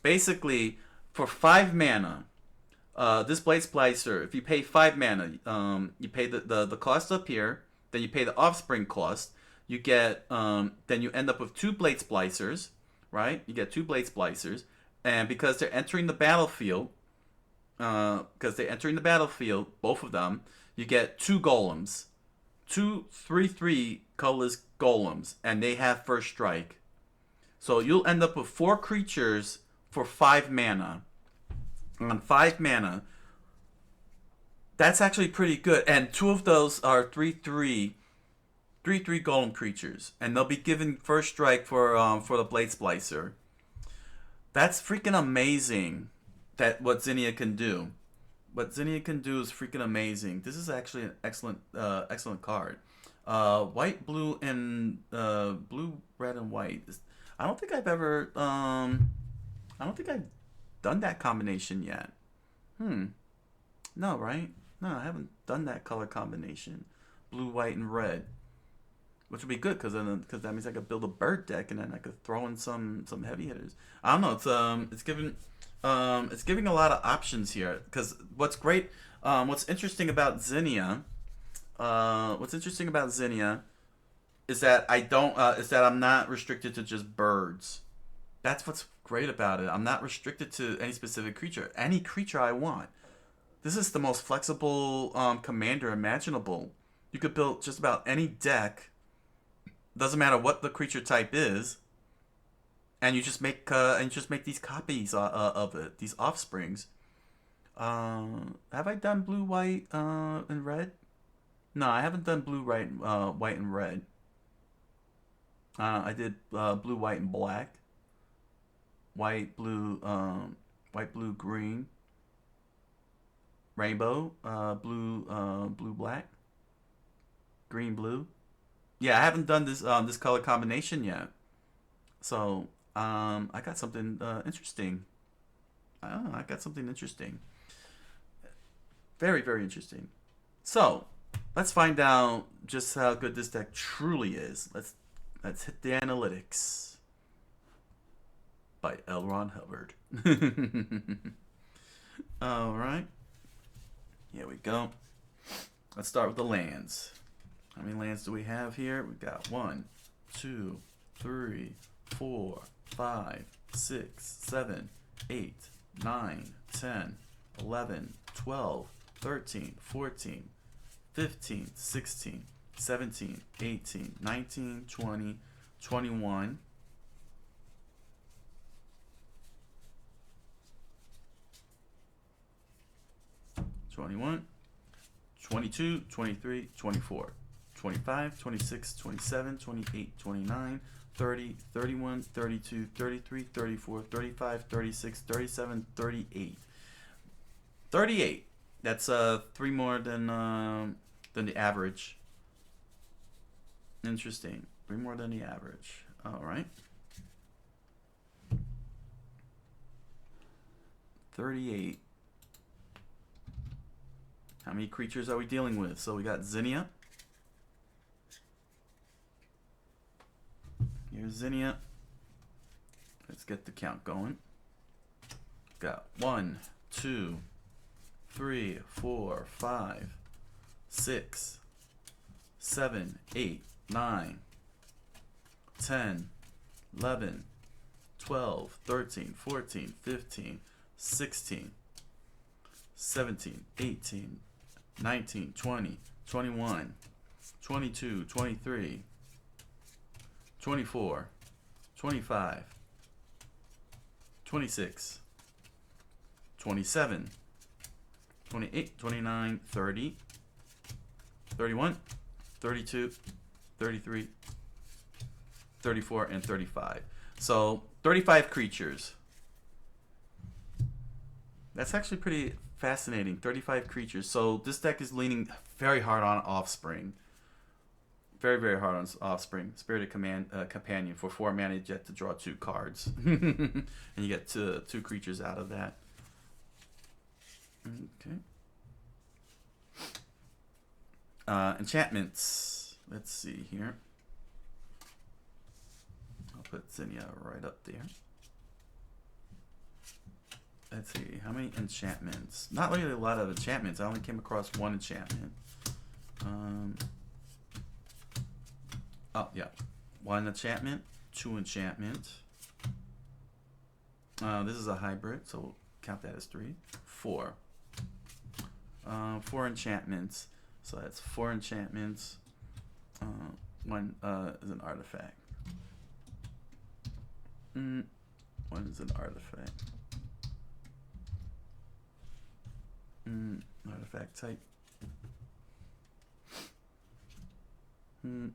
basically, for 5 mana, this Blade Splicer, if you pay 5 mana, you pay the cost up here, then you pay the offspring cost. You get then you end up with 2 Blade Splicers, right? You get 2 Blade Splicers, and because they're entering the battlefield, both of them, you get 2 golems. 2 3/3 colorless golems, and they have first strike. So you'll end up with 4 creatures for 5 mana. On 5 mana, that's actually pretty good. And 2 of those are 3/3 golem creatures, and they'll be given first strike for the Blade Splicer. That's freaking amazing. That what Zinnia can do. What Zinnia can do is freaking amazing. This is actually an excellent card. White, blue, and blue, red, and white. I don't think I've ever done that combination yet. No, right? No, I haven't done that color combination. Blue, white, and red. Which would be good because that means I could build a bird deck, and then I could throw in some heavy hitters. I don't know. It's giving a lot of options here. Because what's great, what's interesting about Zinnia, is that I'm not restricted to just birds. That's what's great about it. I'm not restricted to any specific creature. Any creature I want. This is the most flexible commander imaginable. You could build just about any deck. Doesn't matter what the creature type is, and you just make these copies of it, these offsprings. Have I done blue, white, and red? No, I haven't done blue, white, and red. I did blue, white, and black. White, blue, white, blue, green, rainbow, blue, blue, black, green, blue. Yeah, I haven't done this color combination yet. So I got something interesting. I got something interesting. Very, very interesting. So let's find out just how good this deck truly is. Let's hit the analytics by L. Ron Hubbard. All right. Here we go. Let's start with the lands. How many lands do we have here? We got 1, 2, 3, 4, 5, 6, 7, 8, 9, 10, 11, 12, 13, 14, 15, 16, 17, 18, 19, 20, 21. 21, 22, 23, 24, 25, 26, 27, 28, 29, 30, 31, 32, 33, 34, 35, 36, 37, 38. 38. That's 3 more than the average. Interesting. 3 more than the average. All right. 38. How many creatures are we dealing with? So we got Zinnia. Here's Zinnia. Let's get the count going. Got 1, 2, 3, 4, 5, 6, 7, 8, 9, 10, 11, 12, 13, 14, 15, 16, 17, 18, 19, 20, 21, 22, 23, 24, 25, 26, 27, 28, 29, 30, 31, 32, 33, 34, and 35. So 35 creatures. That's actually pretty fascinating. 35 creatures. So this deck is leaning very hard on Offspring. Very, very hard on Offspring. Spirited Companion. For 4 mana, you get to draw 2 cards. And you get 2 creatures out of that. Okay. Enchantments. Let's see here. I'll put Zinnia right up there. Let's see, how many enchantments? Not really a lot of enchantments. I only came across 1 enchantment. Oh, yeah. 1 enchantment, 2 enchantment. This is a hybrid, so we'll count that as 3. 4. 4 enchantments. So that's 4 enchantments. 1 is an artifact. 1 is an artifact. Artifact type. Not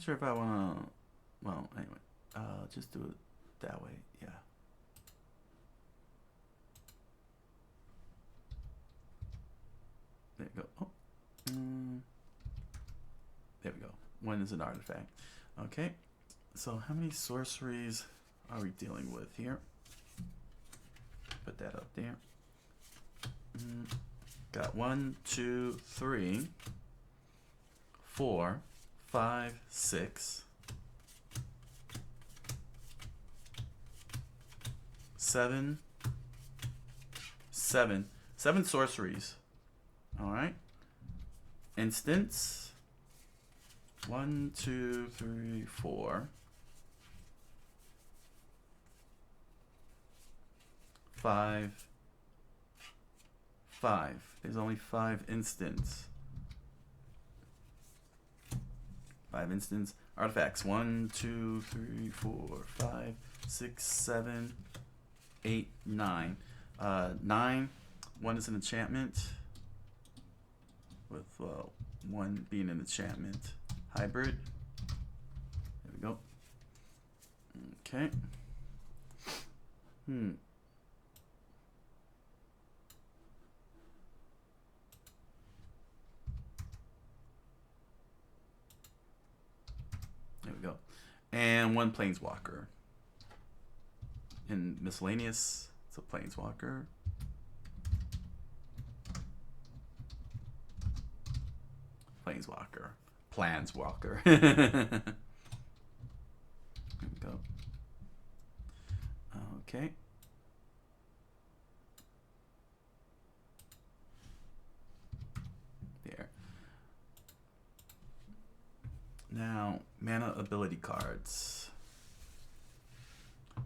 sure if I want to. Well, anyway, just do it that way. Yeah. There you go. Oh. There we go. 1 is an artifact. Okay. So how many sorceries are we dealing with here? Put that up there. Got 1, 2, 3, 4, 5, 6, 7, 7 sorceries. All right. Instants. 1, 2, 3, 4, 5. 5. There's only 5 instants. 5 instants. Artifacts. 1, 2, 3, 4, 5, 6, 7, 8, 9. 9. 1 is an enchantment. With 1 being an enchantment. Hybrid. There we go. Okay. and 1 planeswalker. And miscellaneous, it's a planeswalker. Planeswalker. Planswalker. There we go. Okay. There. Now, mana ability cards.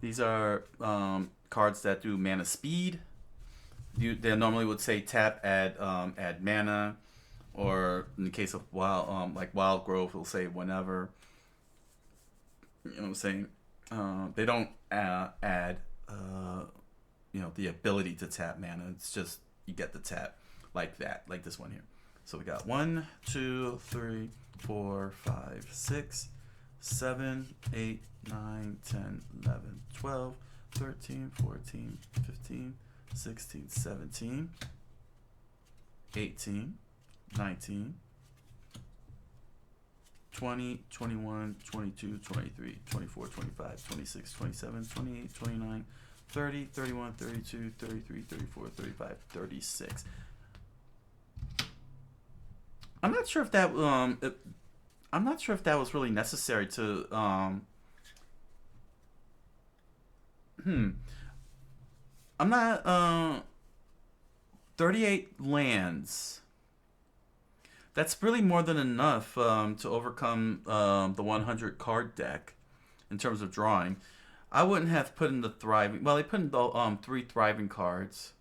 These are cards that do mana speed. They normally would say tap, add mana, or in the case of wild, like Wild Growth, it'll say whenever. You know what I'm saying? They don't add, you know, the ability to tap mana. It's just you get the tap like that, like this one here. So we got 1, 2, 3, 4, 5, 6, 7, 8, 9, 10, 11, 12, 13, 14, 15, 16, 17, 18, 19, 20, 21, 22, 23, 24, 25, 26, 27, 28, 29, 30, 31, 32, 33, 34, 35, 36. I'm not sure if that I'm not sure if that was really necessary to I'm not 38 lands. That's really more than enough to overcome the 100 card deck in terms of drawing. I wouldn't have put in the thriving. Well, they put in the 3 thriving cards.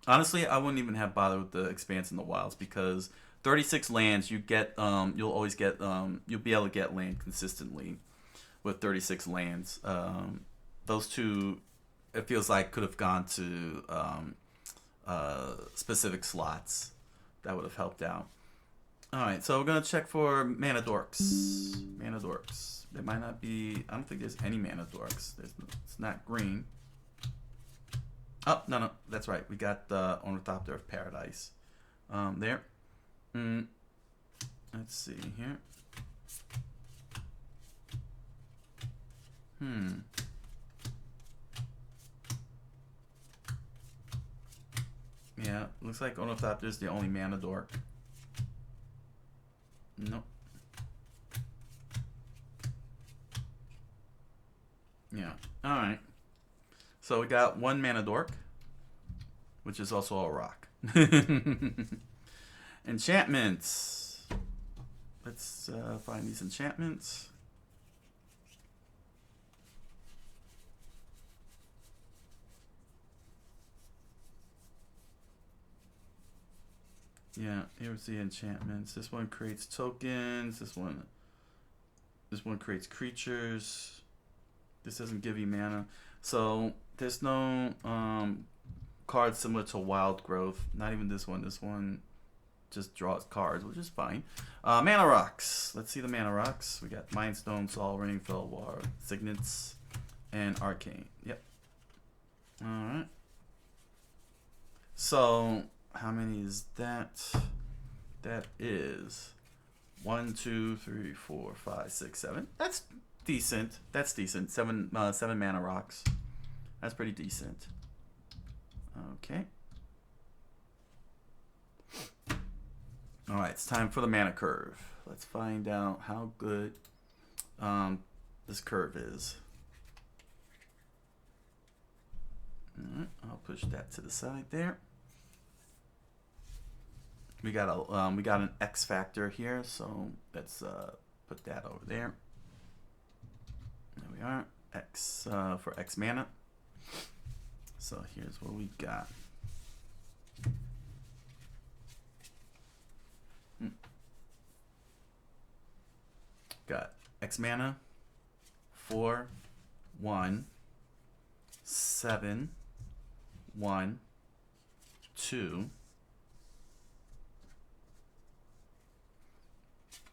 Honestly, I wouldn't even have bothered with the expanse in the wilds because 36 lands, you get you'll always get you'll be able to get land consistently with 36 lands. Those 2, it feels like, could have gone to specific slots that would have helped out. All right, so we're gonna check for mana dorks. Mana dorks. There might not be. I don't think there's any mana dorks. It's not green. Oh no, that's right. We got the Ornithopter of Paradise. There. Let's see here. Yeah, looks like Ornithopter is the only mana dork. Nope. Yeah. All right. So we got 1 mana dork, which is also a rock. Enchantments. Let's find these enchantments. Yeah, here's the enchantments. This one creates tokens. This one creates creatures. This doesn't give you mana. So there's no cards similar to Wild Growth. Not even this one. This one just draws cards, which is fine. Mana rocks. Let's see the mana rocks. We got Mind Stone, Sol Ring, Felwar, Signets, and Arcane. Yep. All right. So how many is that? That is 1, 2, 3, 4, 5, 6, 7. That's decent. That's decent. 7 mana rocks. That's pretty decent. Okay. All right, it's time for the mana curve. Let's find out how good this curve is. All right, I'll push that to the side there. We got an X factor here, so let's put that over there. There we are. X for X mana. So here's what we got. Got X mana, 4, 1, 7, 1, 2.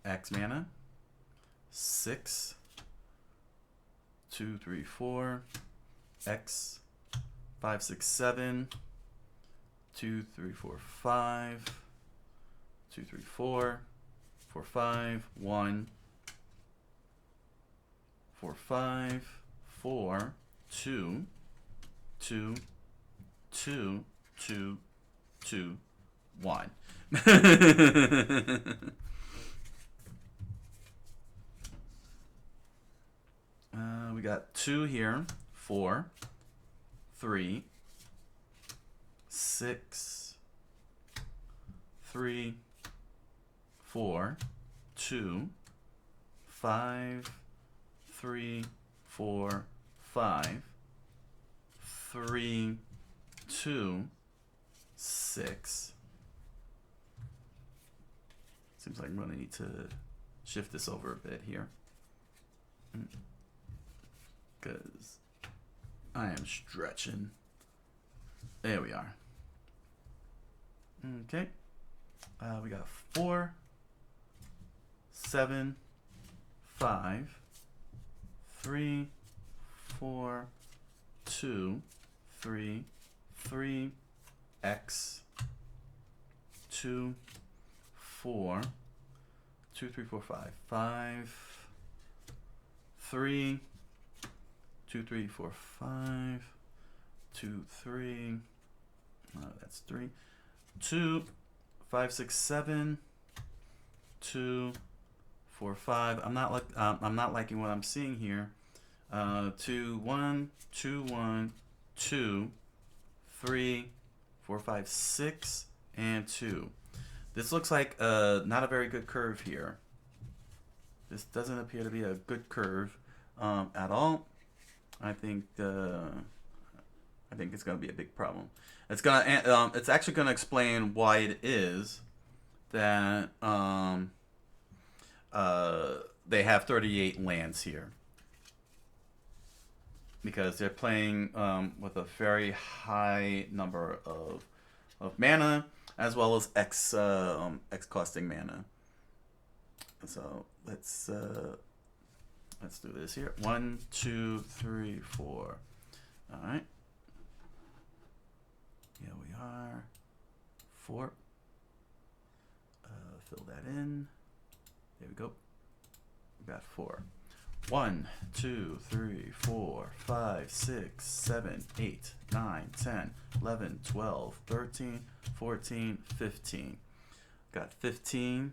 X mana, 6, 2, 3, 4, X, 5, 6, 7, 2, 3, 4, 5, 2, 3, 4, 4, 5, 1, 4, 5, 4, 2, 2, 2, 2, 2, 1. We got 2 here, 4, 3, 6, 3, 4, 2, 5, 3, 4, 5, 3, 2, 6. Seems like I'm going to need to shift this over a bit here, because I am stretching. There we are. Okay. We got 4, 7, 5, 3, 4, 2, 3, 3, X, 2, 4, 2, 3, 4, 5, 5, 3, 2, 3, 4, 5, 2, 3, that's 3, 2, 5, 6, 7, 2, 4, 5. I'm not liking what I'm seeing here. 2, 1, 2, 1, 2, 3, 4, 5, 6, and 2. This looks like not a very good curve here. This doesn't appear to be a good curve at all. I think it's going to be a big problem. It's actually going to explain why it is that they have 38 lands here, because they're playing with a very high number of mana, as well as X costing mana. So let's do this here. 1, 2, 3, 4. All right. Here we are. 4. Fill that in. There we go. We got 4. 1, 2, 3, 4, 5, 6, 7, 8, 9, 10, 11, 12, 13, 14, 15. Got 15.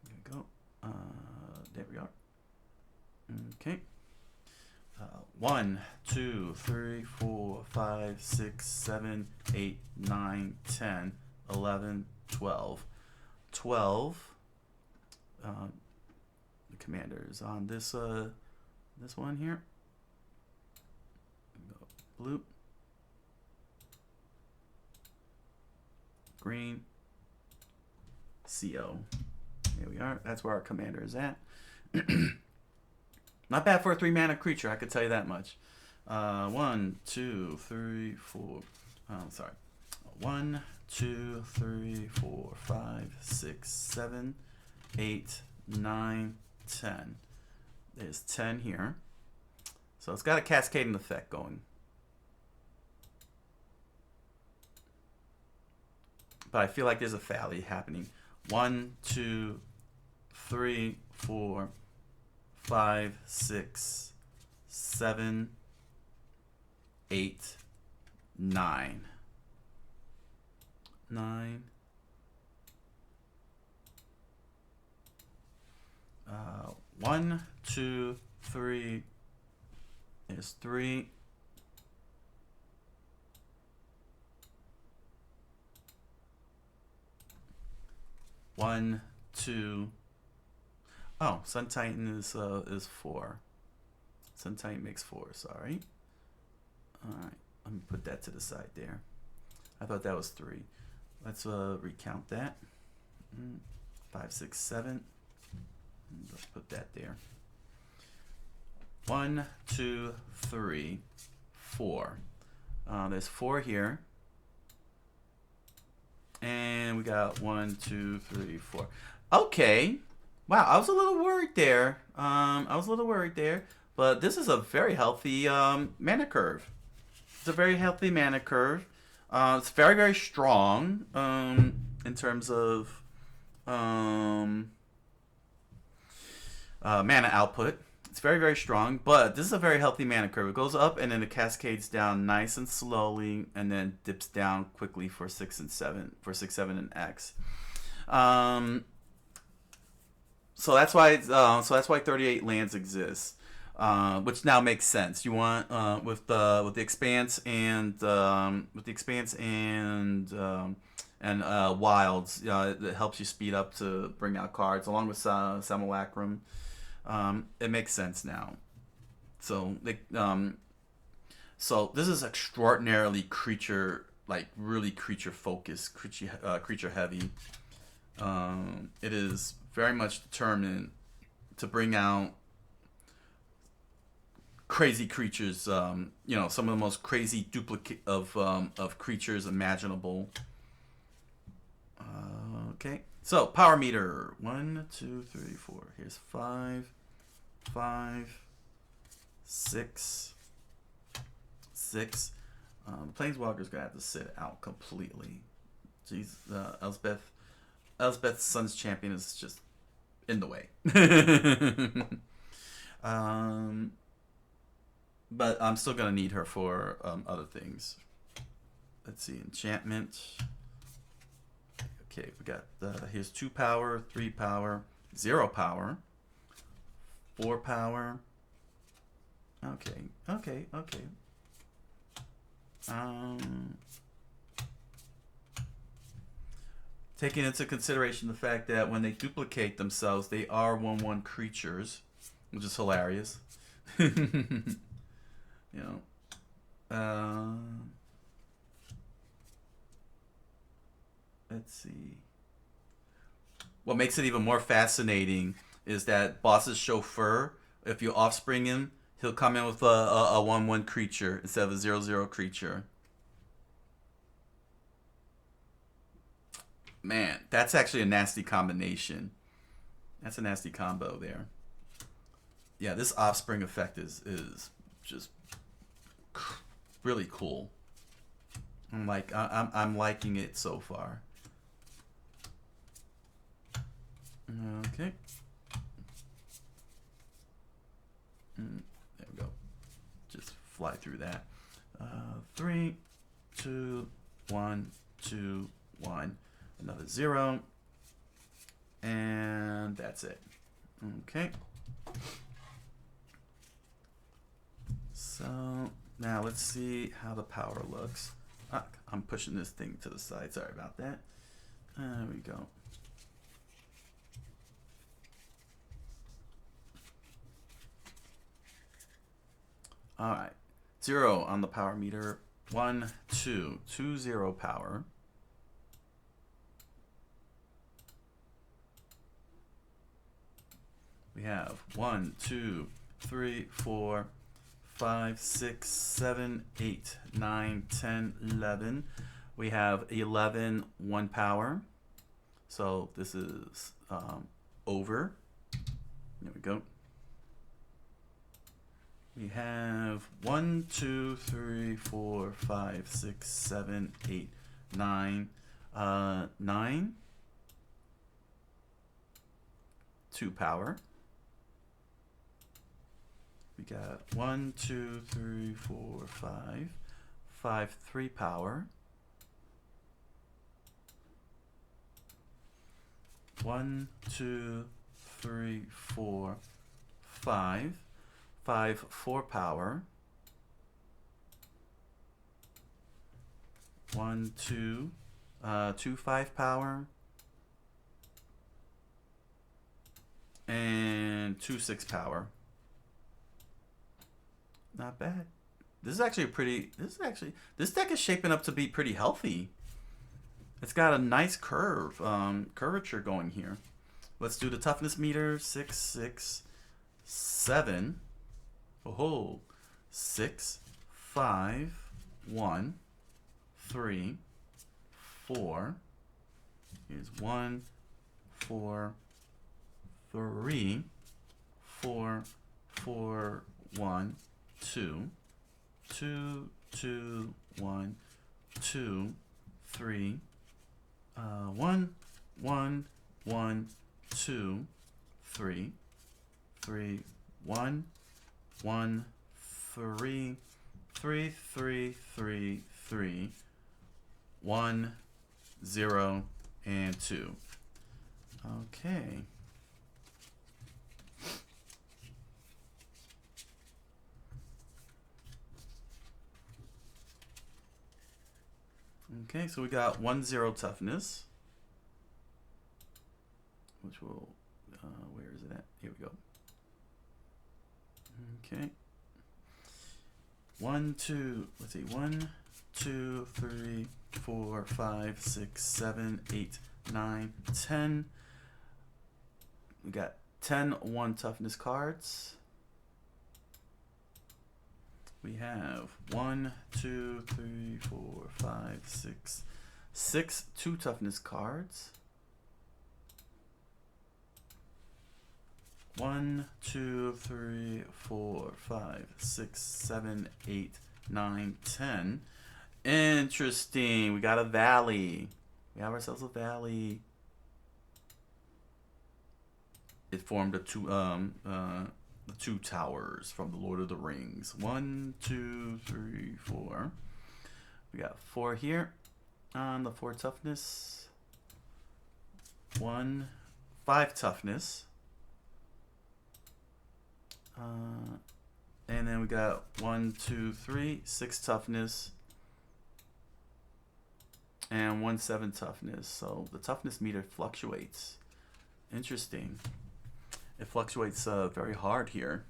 There we go. There we are. Okay. 1, 2, 3, 4, 5, 6, 7, 8, 9, 10, 11, 12. 12. The commanders on this one here. Blue, green, CO. Here we are. That's where our commander is at. Not bad for a 3-mana creature, I could tell you that much. 1, 2, 3, 4. Sorry. 1, 2, 3, 4, 5, 6, 7, 8, 9, 10. There's 10 here. So it's got a cascading effect going. But I feel like there's a valley happening. 1, 2, 3, 4, 5, 6, 7, 8, 9. 9. 1, 2, 3. There's 3. 1, 2. Oh, Sun Titan is 4. Sun Titan makes 4. Sorry. All right, let me put that to the side there. I thought that was 3. Let's recount that. 5, 6, 7. Let's put that there. 1, 2, 3, 4. There's 4 here. And we got 1, 2, 3, 4. Okay. Wow, I was a little worried there. But this is a very healthy mana curve. It's a very healthy mana curve. It's very, very strong in terms of mana output. It's very, very strong, but this is a very healthy mana curve. It goes up and then it cascades down nice and slowly, and then dips down quickly for 6 and 7, and X. So that's why 38 lands exist, which now makes sense. You want with the expanse and wilds, it helps you speed up to bring out cards along with Simulacrum. It makes sense now. So so this is extraordinarily really creature focused, creature heavy. It is very much determined to bring out crazy creatures. Some of the most crazy duplicate of creatures imaginable. Okay, so power meter 1, 2, 3, 4. Here's 5, 6. Planeswalker's gonna have to sit out completely. Jeez, Elspeth's Sun's Champion is just in the way. But I'm still gonna need her for other things. Let's see, enchantment. Okay, we got here's 2 power, 3 power, 0 power, 4 power. Okay. Taking into consideration the fact that when they duplicate themselves, they are 1/1 creatures, which is hilarious. Let's see. What makes it even more fascinating is that Boss's Chauffeur, if you offspring him, he'll come in with a 1/1 creature instead of a 0/0 creature. Man, that's actually a nasty combination. That's a nasty combo there. Yeah, this offspring effect is just really cool. I'm liking it so far. Okay. There we go. Just fly through that. 3, 2, 1, 2, 1. Another 0. And that's it. Okay. So now let's see how the power looks. I'm pushing this thing to the side. Sorry about that. There we go. All right. 0 on the power meter. 1, 2. 2, 0 power. We have 1, 2, 3, 4, 5, 6, 7, 8, 9, 10, 11. We have 11 1 power. So this is over. There we go. We have 1, 2, 3, 4, 5, 6, 7, 8, 9. 9. 2 power. We got 1, 2, 3, 4, 5. 5, 3 power. 1, 2, 3, 4, 5. 5, 4 power. 1, 2, 2, 5 power. And 2, 6 power. Not bad. This deck is shaping up to be pretty healthy. It's got a nice curvature going here. Let's do the toughness meter. 6, 6, 7. Oh, 6, 5, 1, 3, 4. Here's 1, 4, 3, 4, 4, 1, 2, 2, 2, 1, 2, 3, 1, 1, 1, 2, 3, 3, 1, 1, 3, 3, 3, 3, 3, 1, 0, and 2. Okay. Okay, so we got 1, 0 toughness, which will, where is it at? Here we go. Okay. 1, 2, let's see, 1, 2, 3, 4, 5, 6, 7, 8, 9, 10. We got 10 1 toughness cards. We have 1, 2, 3, 4, 5, 6 2 toughness cards. 1, 2, 3, 4, 5, 6, 7, 8, 9, 10. Interesting. We got a valley. We have ourselves a valley. It formed the two towers from the Lord of the Rings. 1, 2, 3, 4. We got 4 here on the 4 toughness. 1, 5 toughness. And then we got 1, 2, 3, 6 toughness. And 1, 7 toughness. So the toughness meter fluctuates. Interesting. It fluctuates very hard here.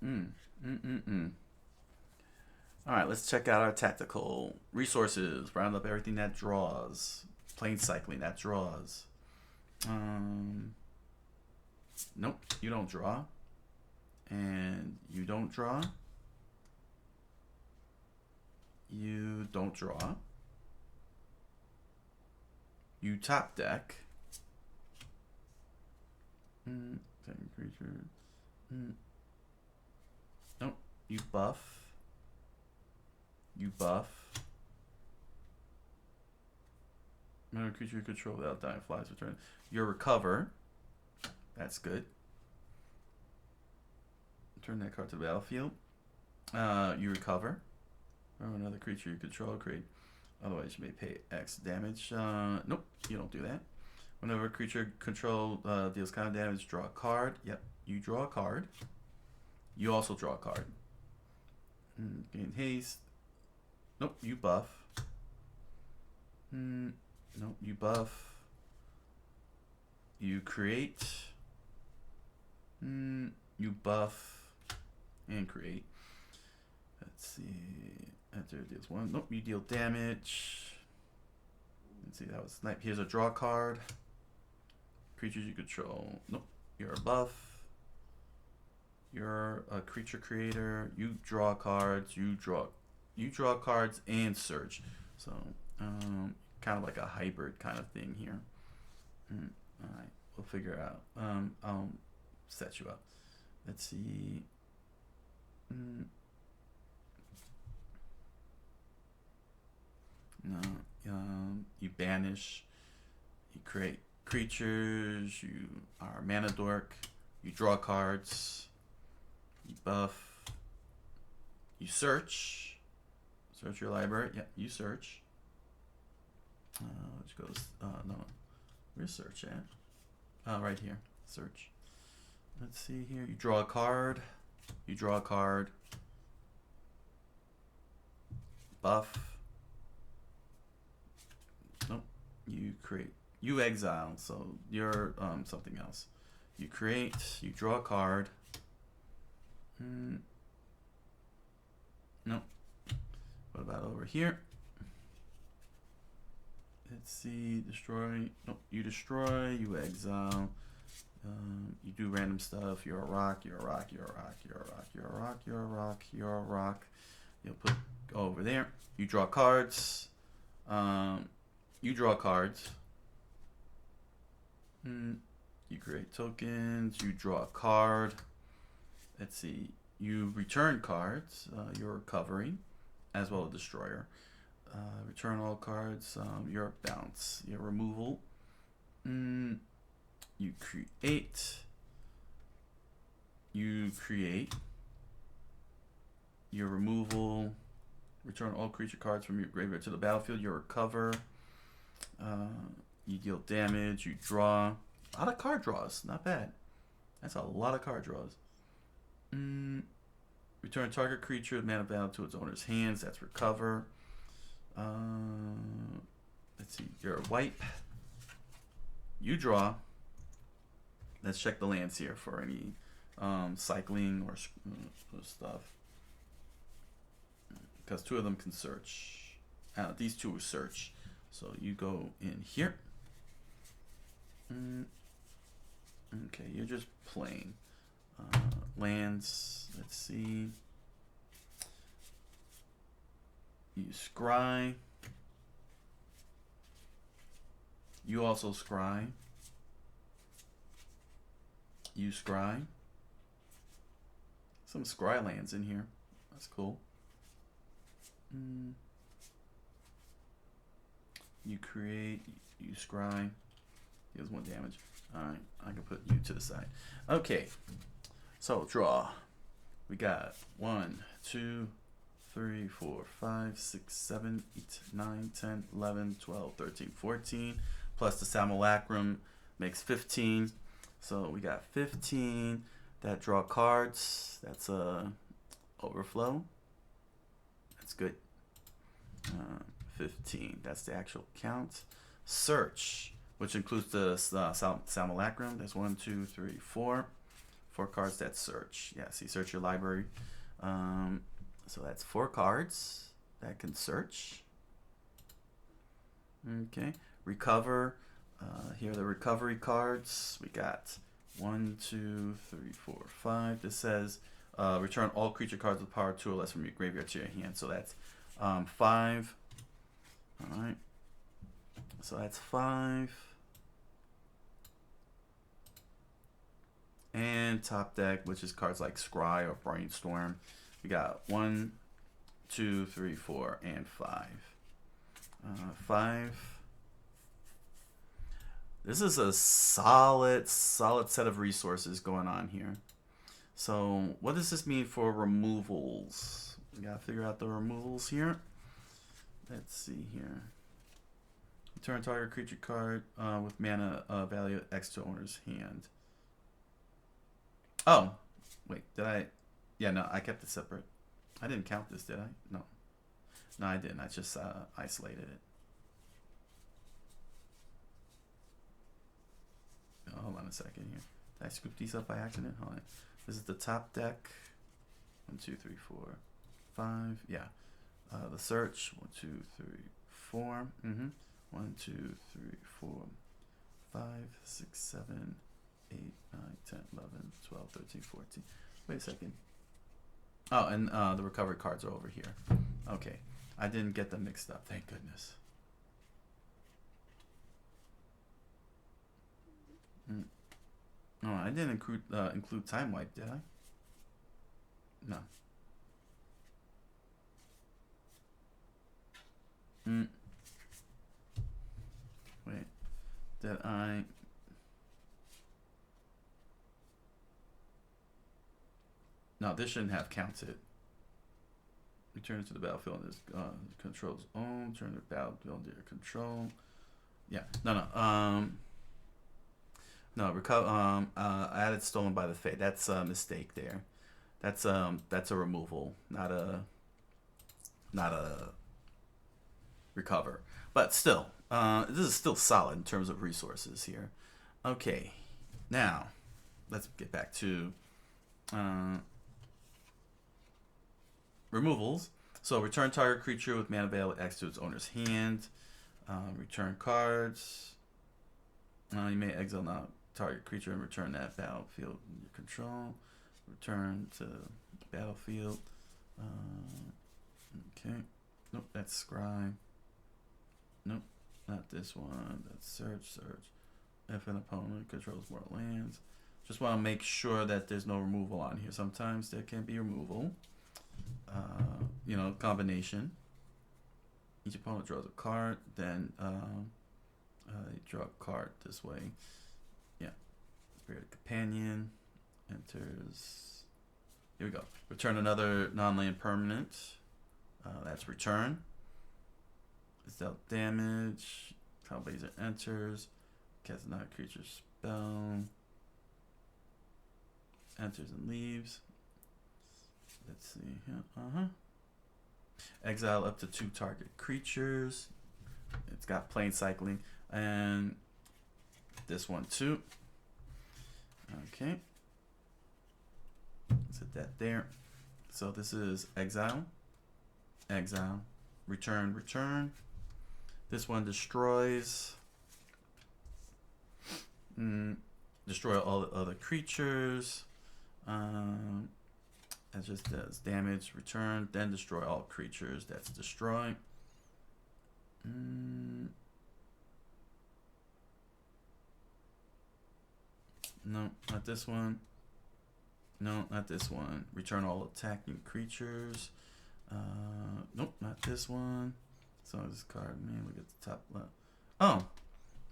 Alright, let's check out our tactical resources. Round up everything that draws. Plane cycling, that draws. Nope, you don't draw. And you don't draw. You don't draw. You top deck. Second creature. Nope. You buff. You buff. Another creature you control without dying flies return. You recover. That's good. Turn that card to the battlefield. You recover. Or another creature you control. Create. Otherwise, you may pay X damage. Nope. You don't do that. Whenever a creature control deals kind of damage, draw a card. Yep, you draw a card. You also draw a card. Gain haste. Nope, you buff. Nope, you buff. You create. You buff and create. Let's see. Enter deals 1. Nope, you deal damage. Let's see, that was snipe. Here's a draw card. Creatures you control. Nope. You're a buff. You're a creature creator. You draw cards. You draw cards and search. So kind of like a hybrid kind of thing here. Alright, we'll figure it out. I'll set you up. Let's see. No, you banish. You create creatures. You are a mana dork. You draw cards. You buff. You search. Search your library. Yeah, you search. Which goes. No. Where's search at? Right here. Search. Let's see here. You draw a card. You draw a card. Buff. Nope. You create. You exile. So you're something else. You create. You draw a card. Nope. What about over here? Let's see. Destroy. Nope. You destroy. You exile. You do random stuff. You're a rock. You're a rock. You're a rock. You're a rock. You're a rock. You're a rock. You're a rock. You'll put over there. You draw cards. You draw cards. You create tokens. You draw a card. Let's see. You return cards. You're recovering, as well as destroyer. Return all cards. You're a bounce. Your removal. You create. you create your removal. Return all creature cards from your graveyard to the battlefield. You recover. You deal damage. You draw. A lot of card draws. Not bad. That's a lot of card draws. Return target creature with mana value to its owner's hands. That's recover. Let's see. You're a wipe. You draw. Let's check the lands here for any cycling or stuff. Because two of them can search. These two will search. So you go in here. Okay, you're just playing. Lands, let's see. You scry. You also scry. You scry. Some scry lands in here. That's cool. You create, you scry. Deals 1 damage. Alright, I can put you to the side. Okay, so draw. We got 1, 2, 3, 4, 5, 6, 7, 8, 9, 10, 11, 12, 13, 14. Plus the simulacrum makes 15. So we got 15 that draw cards. That's a overflow. That's good. 15. That's the actual count. Search, which includes the simulacrum. There's 1, 2, 3, 4. 4 cards that search. Yeah, see, search your library. So that's 4 cards that can search. Okay. Recover. Here are the recovery cards. We got 1, 2, 3, 4, 5. This says return all creature cards with power 2 or less from your graveyard to your hand. So that's 5. All right. So that's 5. And top deck, which is cards like Scry or Brainstorm. We got 1, 2, 3, 4, and 5. 5. This is a solid set of resources going on here. So what does this mean for removals? We gotta figure out the removals here. Let's see here. Return target creature card with mana value X to owner's hand. Oh, wait, did I? Yeah, no, I kept it separate. I didn't count this, did I? No. No, I didn't. I just isolated it. Oh, hold on a second here. Did I scoop these up by accident? Hold on. This is the top deck. 1, 2, 3, 4, 5. Yeah. The search. 1, 2, 3, 4. 1, 2, 3, 4, 5, 6, 7, 8, 9, 10, 11, 12, 13, 14. Wait a second. Oh, and the recovery cards are over here. Okay. I didn't get them mixed up. Thank goodness. Oh, I didn't include time wipe, did I? No. Wait. Did I? No, this shouldn't have counted. Return to the battlefield and this controls own. Turn the battlefield under your control. Yeah. No. No, added stolen by the Fate. That's a mistake there. That's a removal, not a recover. But still, this is still solid in terms of resources here. Okay, now let's get back to removals. So return target creature with mana value X to its owner's hand. Return cards. You may exile now target creature and return that battlefield in your control. Return to battlefield. Okay. Nope, that's Scry. Nope, not this one. That's search. If an opponent controls more lands. Just want to make sure that there's no removal on here. Sometimes there can be removal. Combination. Each opponent draws a card, then you draw a card this way. Yeah. Spirit Companion. Enters. Here we go. Return another non-land permanent. That's return. It's dealt damage. Trailblazer enters. Casts another creature spell. Enters and leaves. Let's see here. Exile up to 2 target creatures. It's got plane cycling. And this one too. Okay. Set that there. So this is exile. Exile. Return, return. This one destroys. Destroy all the other creatures. That just does damage. Return, then destroy all creatures. That's destroy. No, not this one. No, not this one. Return all attacking creatures. Nope, not this one. So this card, may look at the top left. Oh,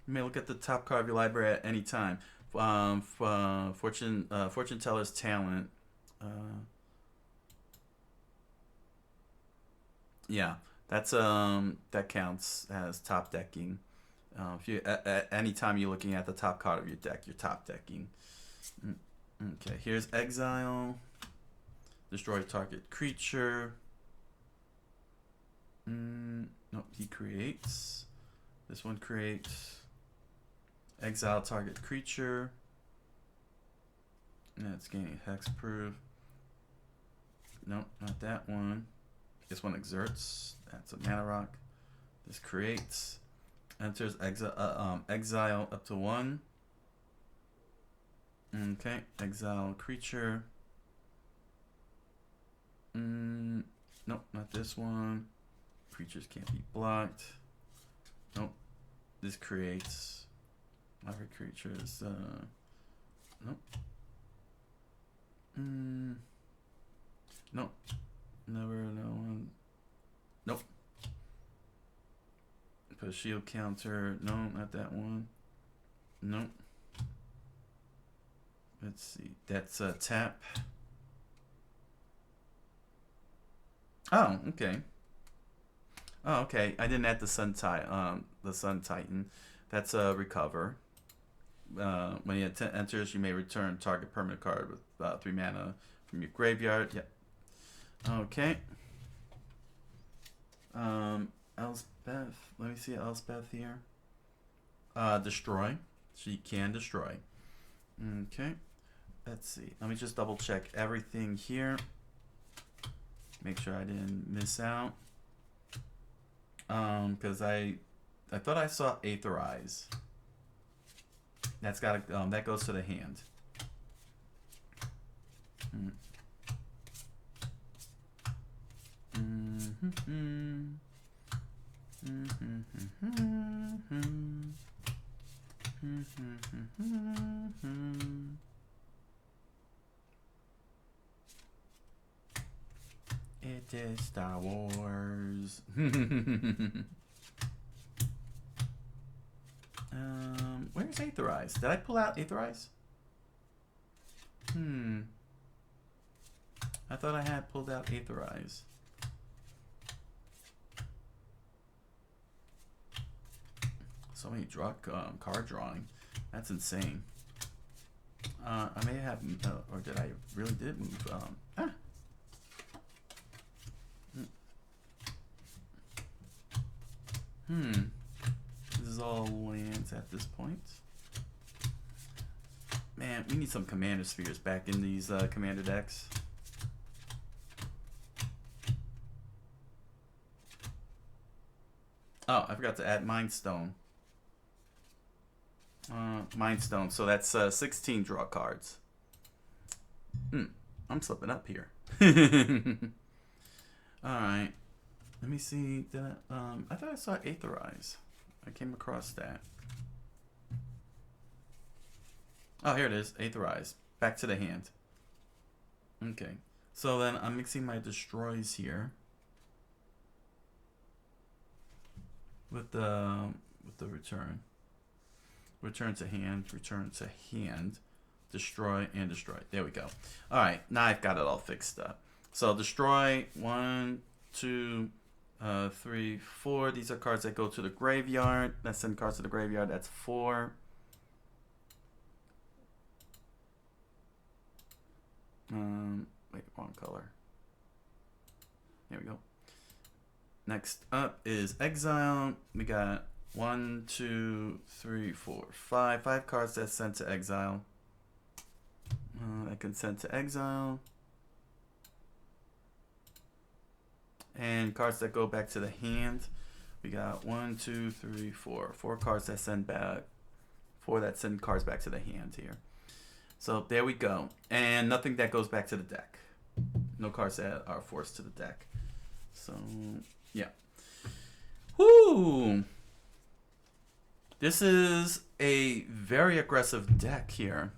you may look at the top card of your library at any time. Fortune Teller's Talent. Yeah, that's that counts as top decking. If you at any time you're looking at the top card of your deck, you're top decking. Okay, here's exile. Destroy target creature. Nope, he creates. This one creates. Exile target creature. And it's gaining hexproof. Nope, not that one. This one exerts. That's a mana rock. This creates. Enters exile up to 1. Okay, exile creature. Nope, not this one. Creatures can't be blocked. Nope. This creates. Every creature is nope. Nope. Never no one. Nope. Put a shield counter. No, not that one. Nope. Let's see. That's a tap. Oh, okay. Oh, okay. I didn't add the Sun Titan. That's a recover. When it enters, you may return target permanent card with 3 mana from your graveyard. Yep. Okay. Elspeth. Let me see Elspeth here. Destroy. She can destroy. Okay. Let's see. Let me just double check everything here. Make sure I didn't miss out. Because I thought I saw Aetherize. That's got that goes to the hand. It is Star Wars. Where's Aetherize? Did I pull out Aetherize? I thought I had pulled out Aetherize. So many card drawing. That's insane. I may have, or did I really did move? This is all lands at this point. Man, we need some commander spheres back in these commander decks. Oh, I forgot to add Mind Stone. Mind Stone, so that's 16 draw cards. I'm slipping up here. Alright. Let me see. I thought I saw Aetherize. I came across that. Oh, here it is. Aetherize. Back to the hand. Okay. So then I'm mixing my destroys here with the return. Return to hand. Return to hand. destroy, and destroy. There we go. All right, now I've got it all fixed up. So destroy 1, 2, 3, 4. These are cards that go to the graveyard. Let's send cards to the graveyard. That's 4. Wait, wrong color. There we go. Next up is exile. We got 1, 2, 3, 4, 5. 5 cards that's sent to exile. That can send to exile. And cards that go back to the hand. We got 1, 2, 3, 4. 4 cards that send back. 4 that send cards back to the hand here. So there we go. And nothing that goes back to the deck. No cards that are forced to the deck. So, yeah. Whoo! This is a very aggressive deck here.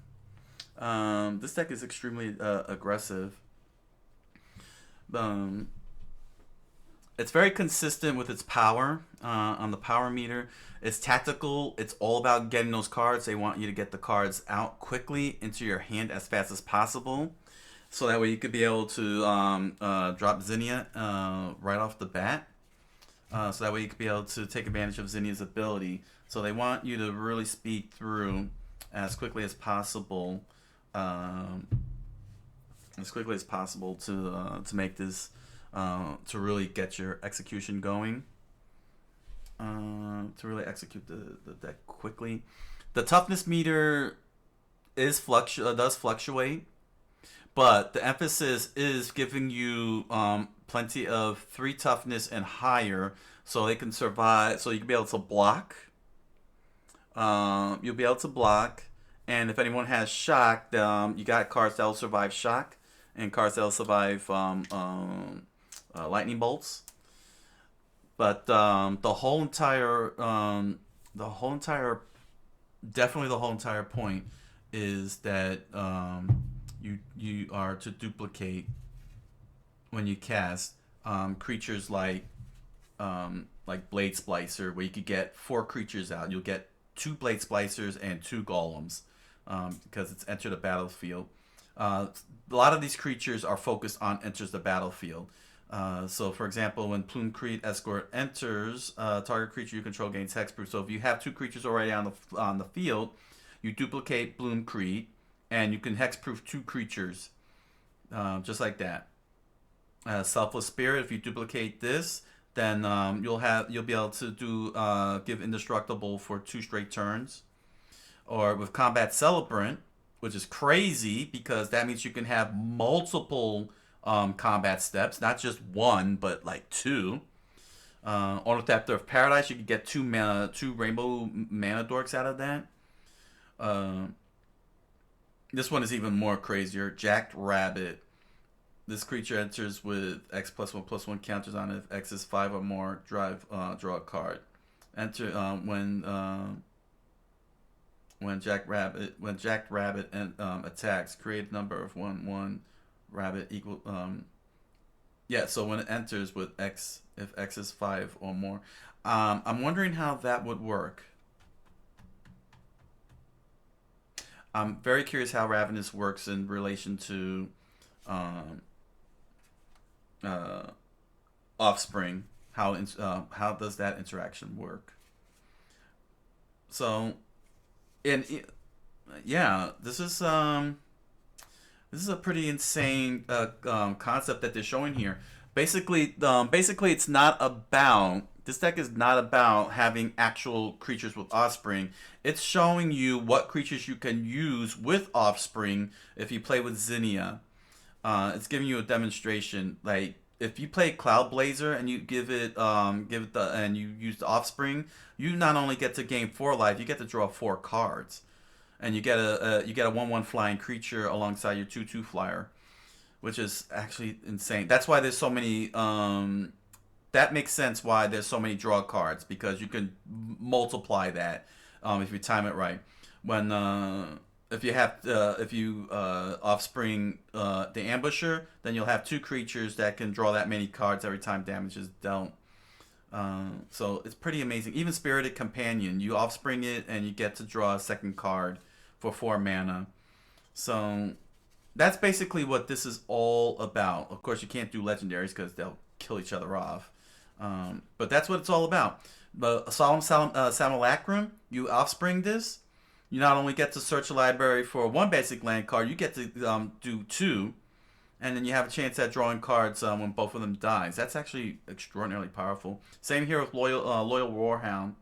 This deck is extremely aggressive. It's very consistent with its power on the power meter. It's tactical. It's all about getting those cards. They want you to get the cards out quickly into your hand as fast as possible. So that way you could be able to drop Zinnia right off the bat. So that way you could be able to take advantage of Zinnia's ability. So they want you to really speed through as quickly as possible. To make this to really get your execution going. To really execute the deck quickly. The toughness meter does fluctuate, but the emphasis is giving you plenty of 3 toughness and higher, so they can survive. So you can be able to block. You'll be able to block, and if anyone has shock, you got cards that will survive shock, and cards that will survive lightning bolts. But the whole entire point is that you are to duplicate when you cast creatures like Blade Splicer, where you could get 4 creatures out. You'll get 2 Blade Splicers and 2 Golems because it's enter the battlefield. A lot of these creatures are focused on enters the battlefield. So, for example, when Plume-Creed Escort enters, target creature you control gains hexproof. So if you have 2 creatures already on the field, you duplicate Bloom-Creed, and you can hexproof 2 creatures, just like that. Selfless Spirit. If you duplicate this, then you'll be able to do give Indestructible for 2 straight turns. Or with Combat Celebrant, which is crazy because that means you can have multiple combat steps, not just 1, but like 2. Ornithopter of Paradise, you can get 2 rainbow mana dorks out of that. This one is even more crazier. Jacked Rabbit. This creature enters with X +1/+1 counters on it. If X is 5 or more, draw a card. Enter when Jacked Rabbit attacks, create a number of 1/1 rabbit equal. So when it enters with X, if X is 5 or more, I'm wondering how that would work. I'm very curious how Ravenous works in relation to Offspring. How does that interaction work? So, this is a pretty insane concept that they're showing here. Basically, it's not about. This deck is not about having actual creatures with Offspring. It's showing you what creatures you can use with Offspring if you play with Zinnia. It's giving you a demonstration. Like if you play Cloud Blazer and you and you use the Offspring, you not only get to gain 4 life, you get to draw 4 cards, and you get a 1/1 flying creature alongside your 2/2 flyer, which is actually insane. That's why there's so many. That makes sense why there's so many draw cards, because you can multiply that if you time it right. When if you Offspring the Ambusher, then you'll have 2 creatures that can draw that many cards every time damage is dealt. So it's pretty amazing. Even Spirited Companion, you Offspring it and you get to draw a second card for 4 mana. So that's basically what this is all about. Of course, you can't do legendaries because they'll kill each other off. But that's what it's all about. The Simulacrum, you offspring this. You not only get to search a library for one basic land card, you get to do two, and then you have a chance at drawing cards when both of them dies. That's actually extraordinarily powerful. Same here with Loyal Warhound.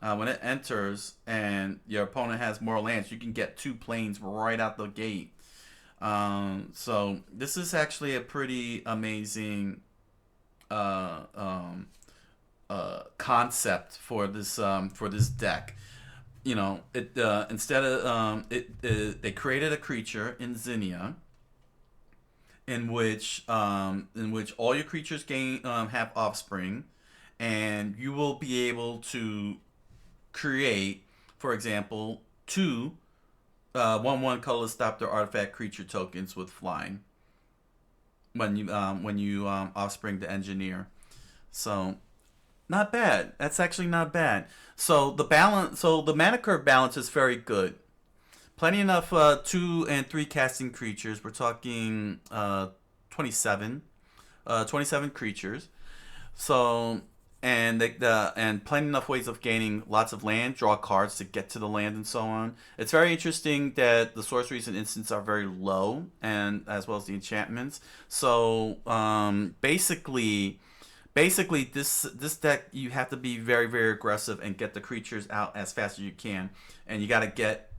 When it enters and your opponent has more lands, you can get 2 planes right out the gate. So this is actually a pretty amazing concept for this deck. You know, it instead of they created a creature in Zinnia in which all your creatures gain have offspring, and you will be able to create, for example, 2 1/1 colorless stop their artifact creature tokens with flying when you offspring the engineer. So not bad. That's actually not bad. So the mana curve balance is very good. Plenty enough 2 and 3 casting creatures. We're talking 27 creatures. So and and plenty enough ways of gaining lots of land, draw cards to get to the land, and so on. It's very interesting that the sorceries and instants are very low, and as well as the enchantments. So basically this deck, you have to be very, very aggressive and get the creatures out as fast as you can, and you got to get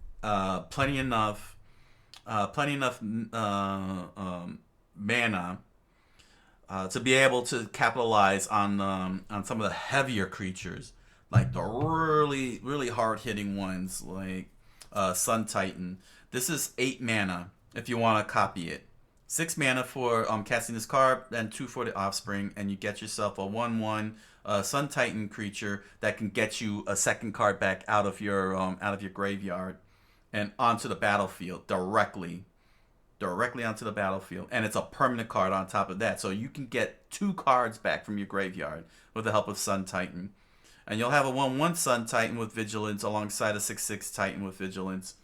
plenty enough mana to be able to capitalize on some of the heavier creatures, like the really, really hard hitting ones, like Sun Titan. This is 8 mana if you want to copy it. 6 mana for casting this card, and 2 for the offspring, and you get yourself a 1/1 Sun Titan creature that can get you a second card back out of your graveyard and onto the battlefield directly onto the battlefield, and it's a permanent card on top of that, so you can get 2 cards back from your graveyard with the help of Sun Titan, and you'll have a 1/1 Sun Titan with Vigilance alongside a 6/6 Titan with Vigilance.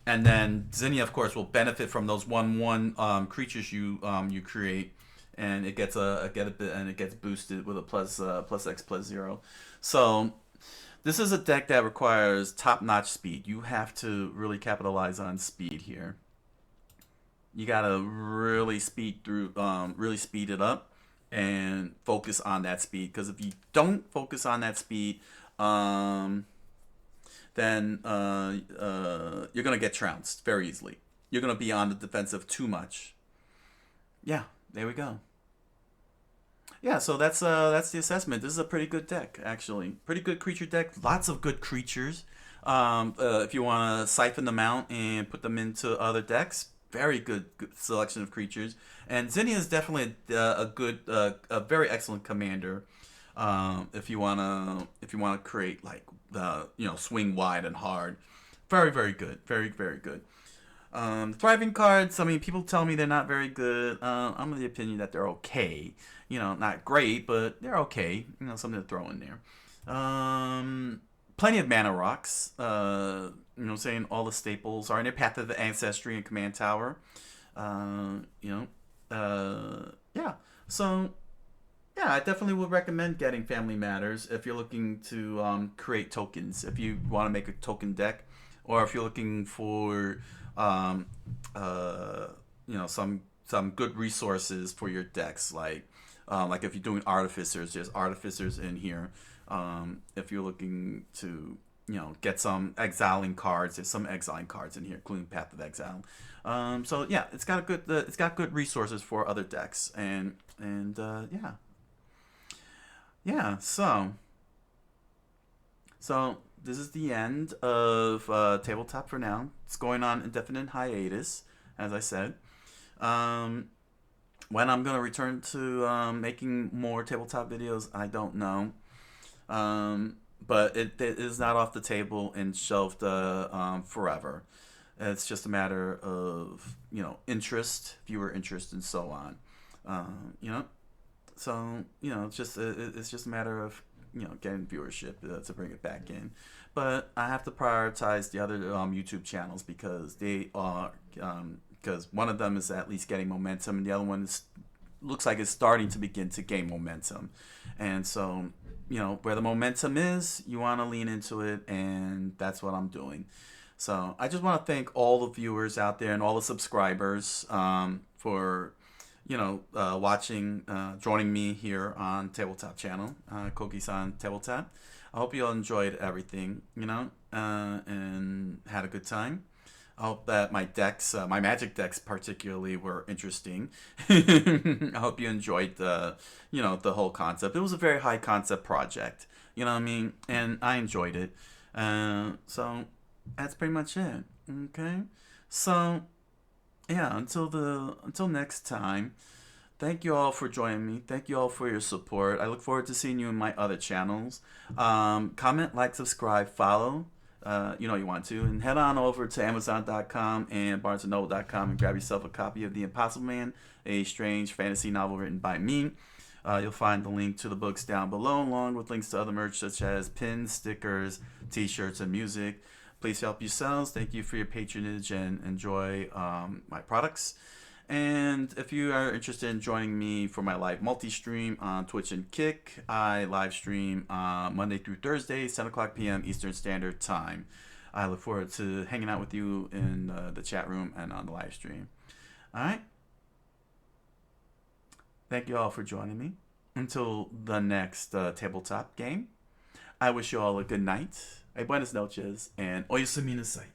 And then Zinnia, of course, will benefit from those 1/1 creatures you create, and it gets boosted with a plus X+0. So this is a deck that requires top-notch speed. You have to really capitalize on speed here. You gotta really speed it up and focus on that speed. Because if you don't focus on that speed, then you're gonna get trounced very easily. You're gonna be on the defensive too much. Yeah, there we go. Yeah, so that's the assessment. This is a pretty good deck, actually. Pretty good creature deck. Lots of good creatures. If you want to siphon them out and put them into other decks, very good selection of creatures. And Zinnia is definitely a very excellent commander. If you wanna create like swing wide and hard, very, very good, very, very good. Thriving cards, I mean, people tell me they're not very good. I'm of the opinion that they're okay. Not great, but they're okay. Something to throw in there. Plenty of mana rocks. Saying all the staples are in there. Path of the Ancestry and Command Tower. Yeah. So, yeah, I definitely would recommend getting Family Matters if you're looking to create tokens. If you want to make a token deck, or if you're looking for some good resources for your decks, like if you're doing artificers, there's artificers in here. If you're looking to get some exiling cards, there's some exiling cards in here, including Path of Exile. So yeah, it's got good resources for other decks, and yeah. So this is the end of Tabletop for now. It's going on indefinite hiatus, as I said. When I'm going to return to making more tabletop videos, I don't know. But it is not off the table and shelved forever. It's just a matter of, interest, viewer interest, and so on. So, it's just a matter of, getting viewership to bring it back in. but I have to prioritize the other YouTube channels because they are because one of them is at least getting momentum, and the other one is looks like it's starting to begin to gain momentum. And so, you know, where the momentum is, you want to lean into it, and that's what I'm doing. So I just want to thank all the viewers out there and all the subscribers for, you know, watching, joining me here on Tabletop Channel, Coqui-san Tabletop. I hope you all enjoyed everything, you know, and had a good time. I hope that my decks, my magic decks particularly, were interesting. I hope you enjoyed the, you know, the whole concept. It was a very high concept project, you know what I mean? And I enjoyed it. So that's pretty much it. Okay. So yeah, until next time. Thank you all for joining me. Thank you all for your support. I look forward to seeing you in my other channels. Comment, like, subscribe, follow. You know you want to. And head on over to Amazon.com and BarnesandNoble.com and grab yourself a copy of The Impossible Man, a strange fantasy novel written by me. You'll find the link to the books down below, along with links to other merch such as pins, stickers, t-shirts, and music. Please help yourselves. Thank you for your patronage and enjoy my products. And if you are interested in joining me for my live multi-stream on Twitch and Kick, I live stream Monday through Thursday, 7 o'clock p.m. Eastern Standard Time. I look forward to hanging out with you in the chat room and on the live stream. All right. Thank you all for joining me. Until the next tabletop game, I wish you all a good night, a buenas noches, and oyasumi na sai.